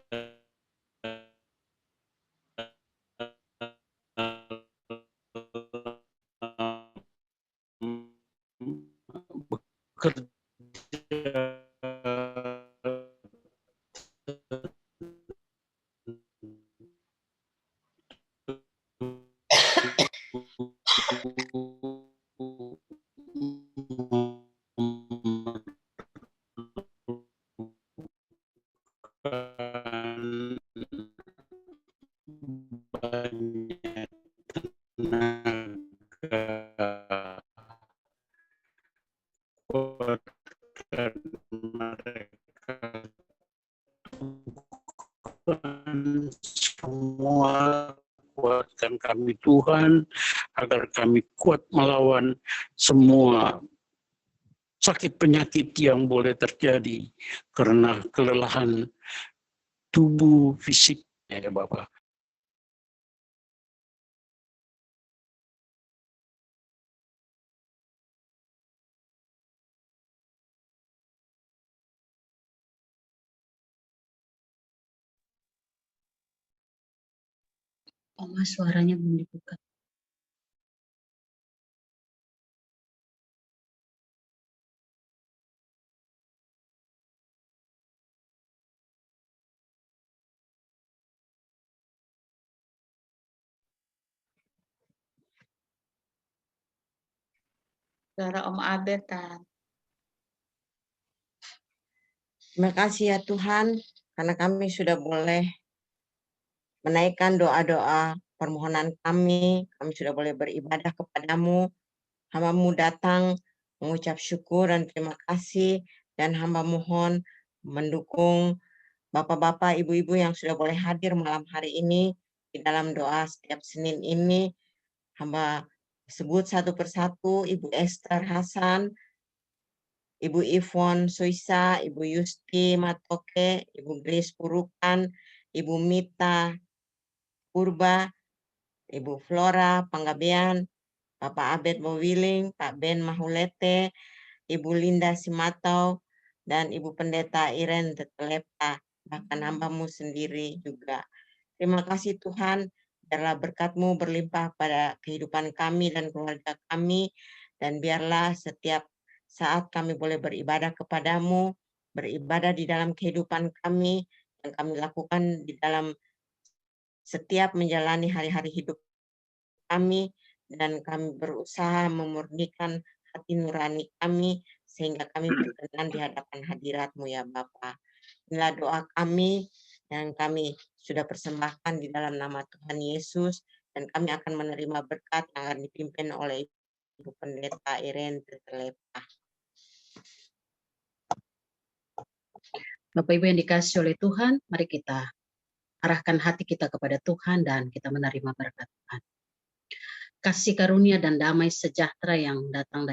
banyak tenaga, kuatkan mereka, Tuhan, semua kuatkan kami Tuhan, agar kami kuat melawan semua sakit penyakit yang boleh terjadi karena kelelahan tubuh fisik ya Bapak. Oma, suaranya belum dibuka. Saudara Om Abetan. Terima kasih ya Tuhan, karena kami sudah boleh menaikkan doa-doa permohonan kami sudah boleh beribadah kepadamu. Hamba-Mu datang mengucap syukur dan terima kasih, dan hamba mohon mendukung Bapak-bapak, Ibu-ibu yang sudah boleh hadir malam hari ini di dalam doa setiap Senin ini. Hamba sebut satu persatu, Ibu Esther Hasan, Ibu Ivon Soisa, Ibu Yusti Matoke, Ibu Grace Purukan, Ibu Mita Purba, Ibu Flora Panggabean, Bapak Abed Bowiling, Pak Ben Mahulete, Ibu Linda Simatau, dan Ibu Pendeta Iren Tetelepta, bahkan hamba-Mu sendiri juga. Terima kasih Tuhan, biarlah berkat-Mu berlimpah pada kehidupan kami dan keluarga kami, dan biarlah setiap saat kami boleh beribadah kepadamu, beribadah di dalam kehidupan kami, yang kami lakukan di dalam setiap menjalani hari-hari hidup kami, dan kami berusaha memurnikan hati nurani kami, sehingga kami berkenan di hadapan hadirat-Mu ya Bapa. Inilah doa kami yang kami sudah persembahkan di dalam nama Tuhan Yesus, dan kami akan menerima berkat yang akan dipimpin oleh Ibu Pendeta Iren Tetelepta. Bapak Ibu yang dikasihi oleh Tuhan, mari kita arahkan hati kita kepada Tuhan dan kita menerima berkat Tuhan. Kasih karunia dan damai sejahtera yang datang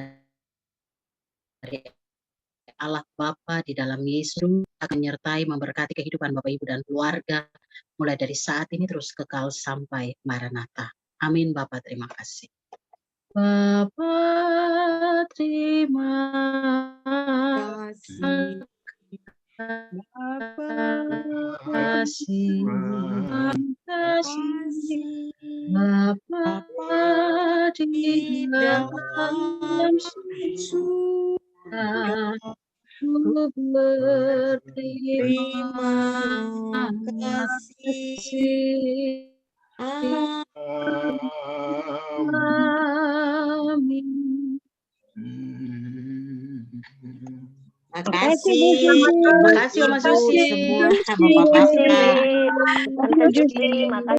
dari Allah Bapa di dalam Yesus akan menyertai memberkati kehidupan Bapak Ibu dan keluarga mulai dari saat ini terus kekal sampai Maranatha. Amin. Bapa, terima kasih. Bapa, terima kasih. Bapa di dalam dalam surga. Ku berterima kasih. Amin. Makasih, Terima kasih, Oma Susi. semua Bapak-bapak. Tante Susi, makasih.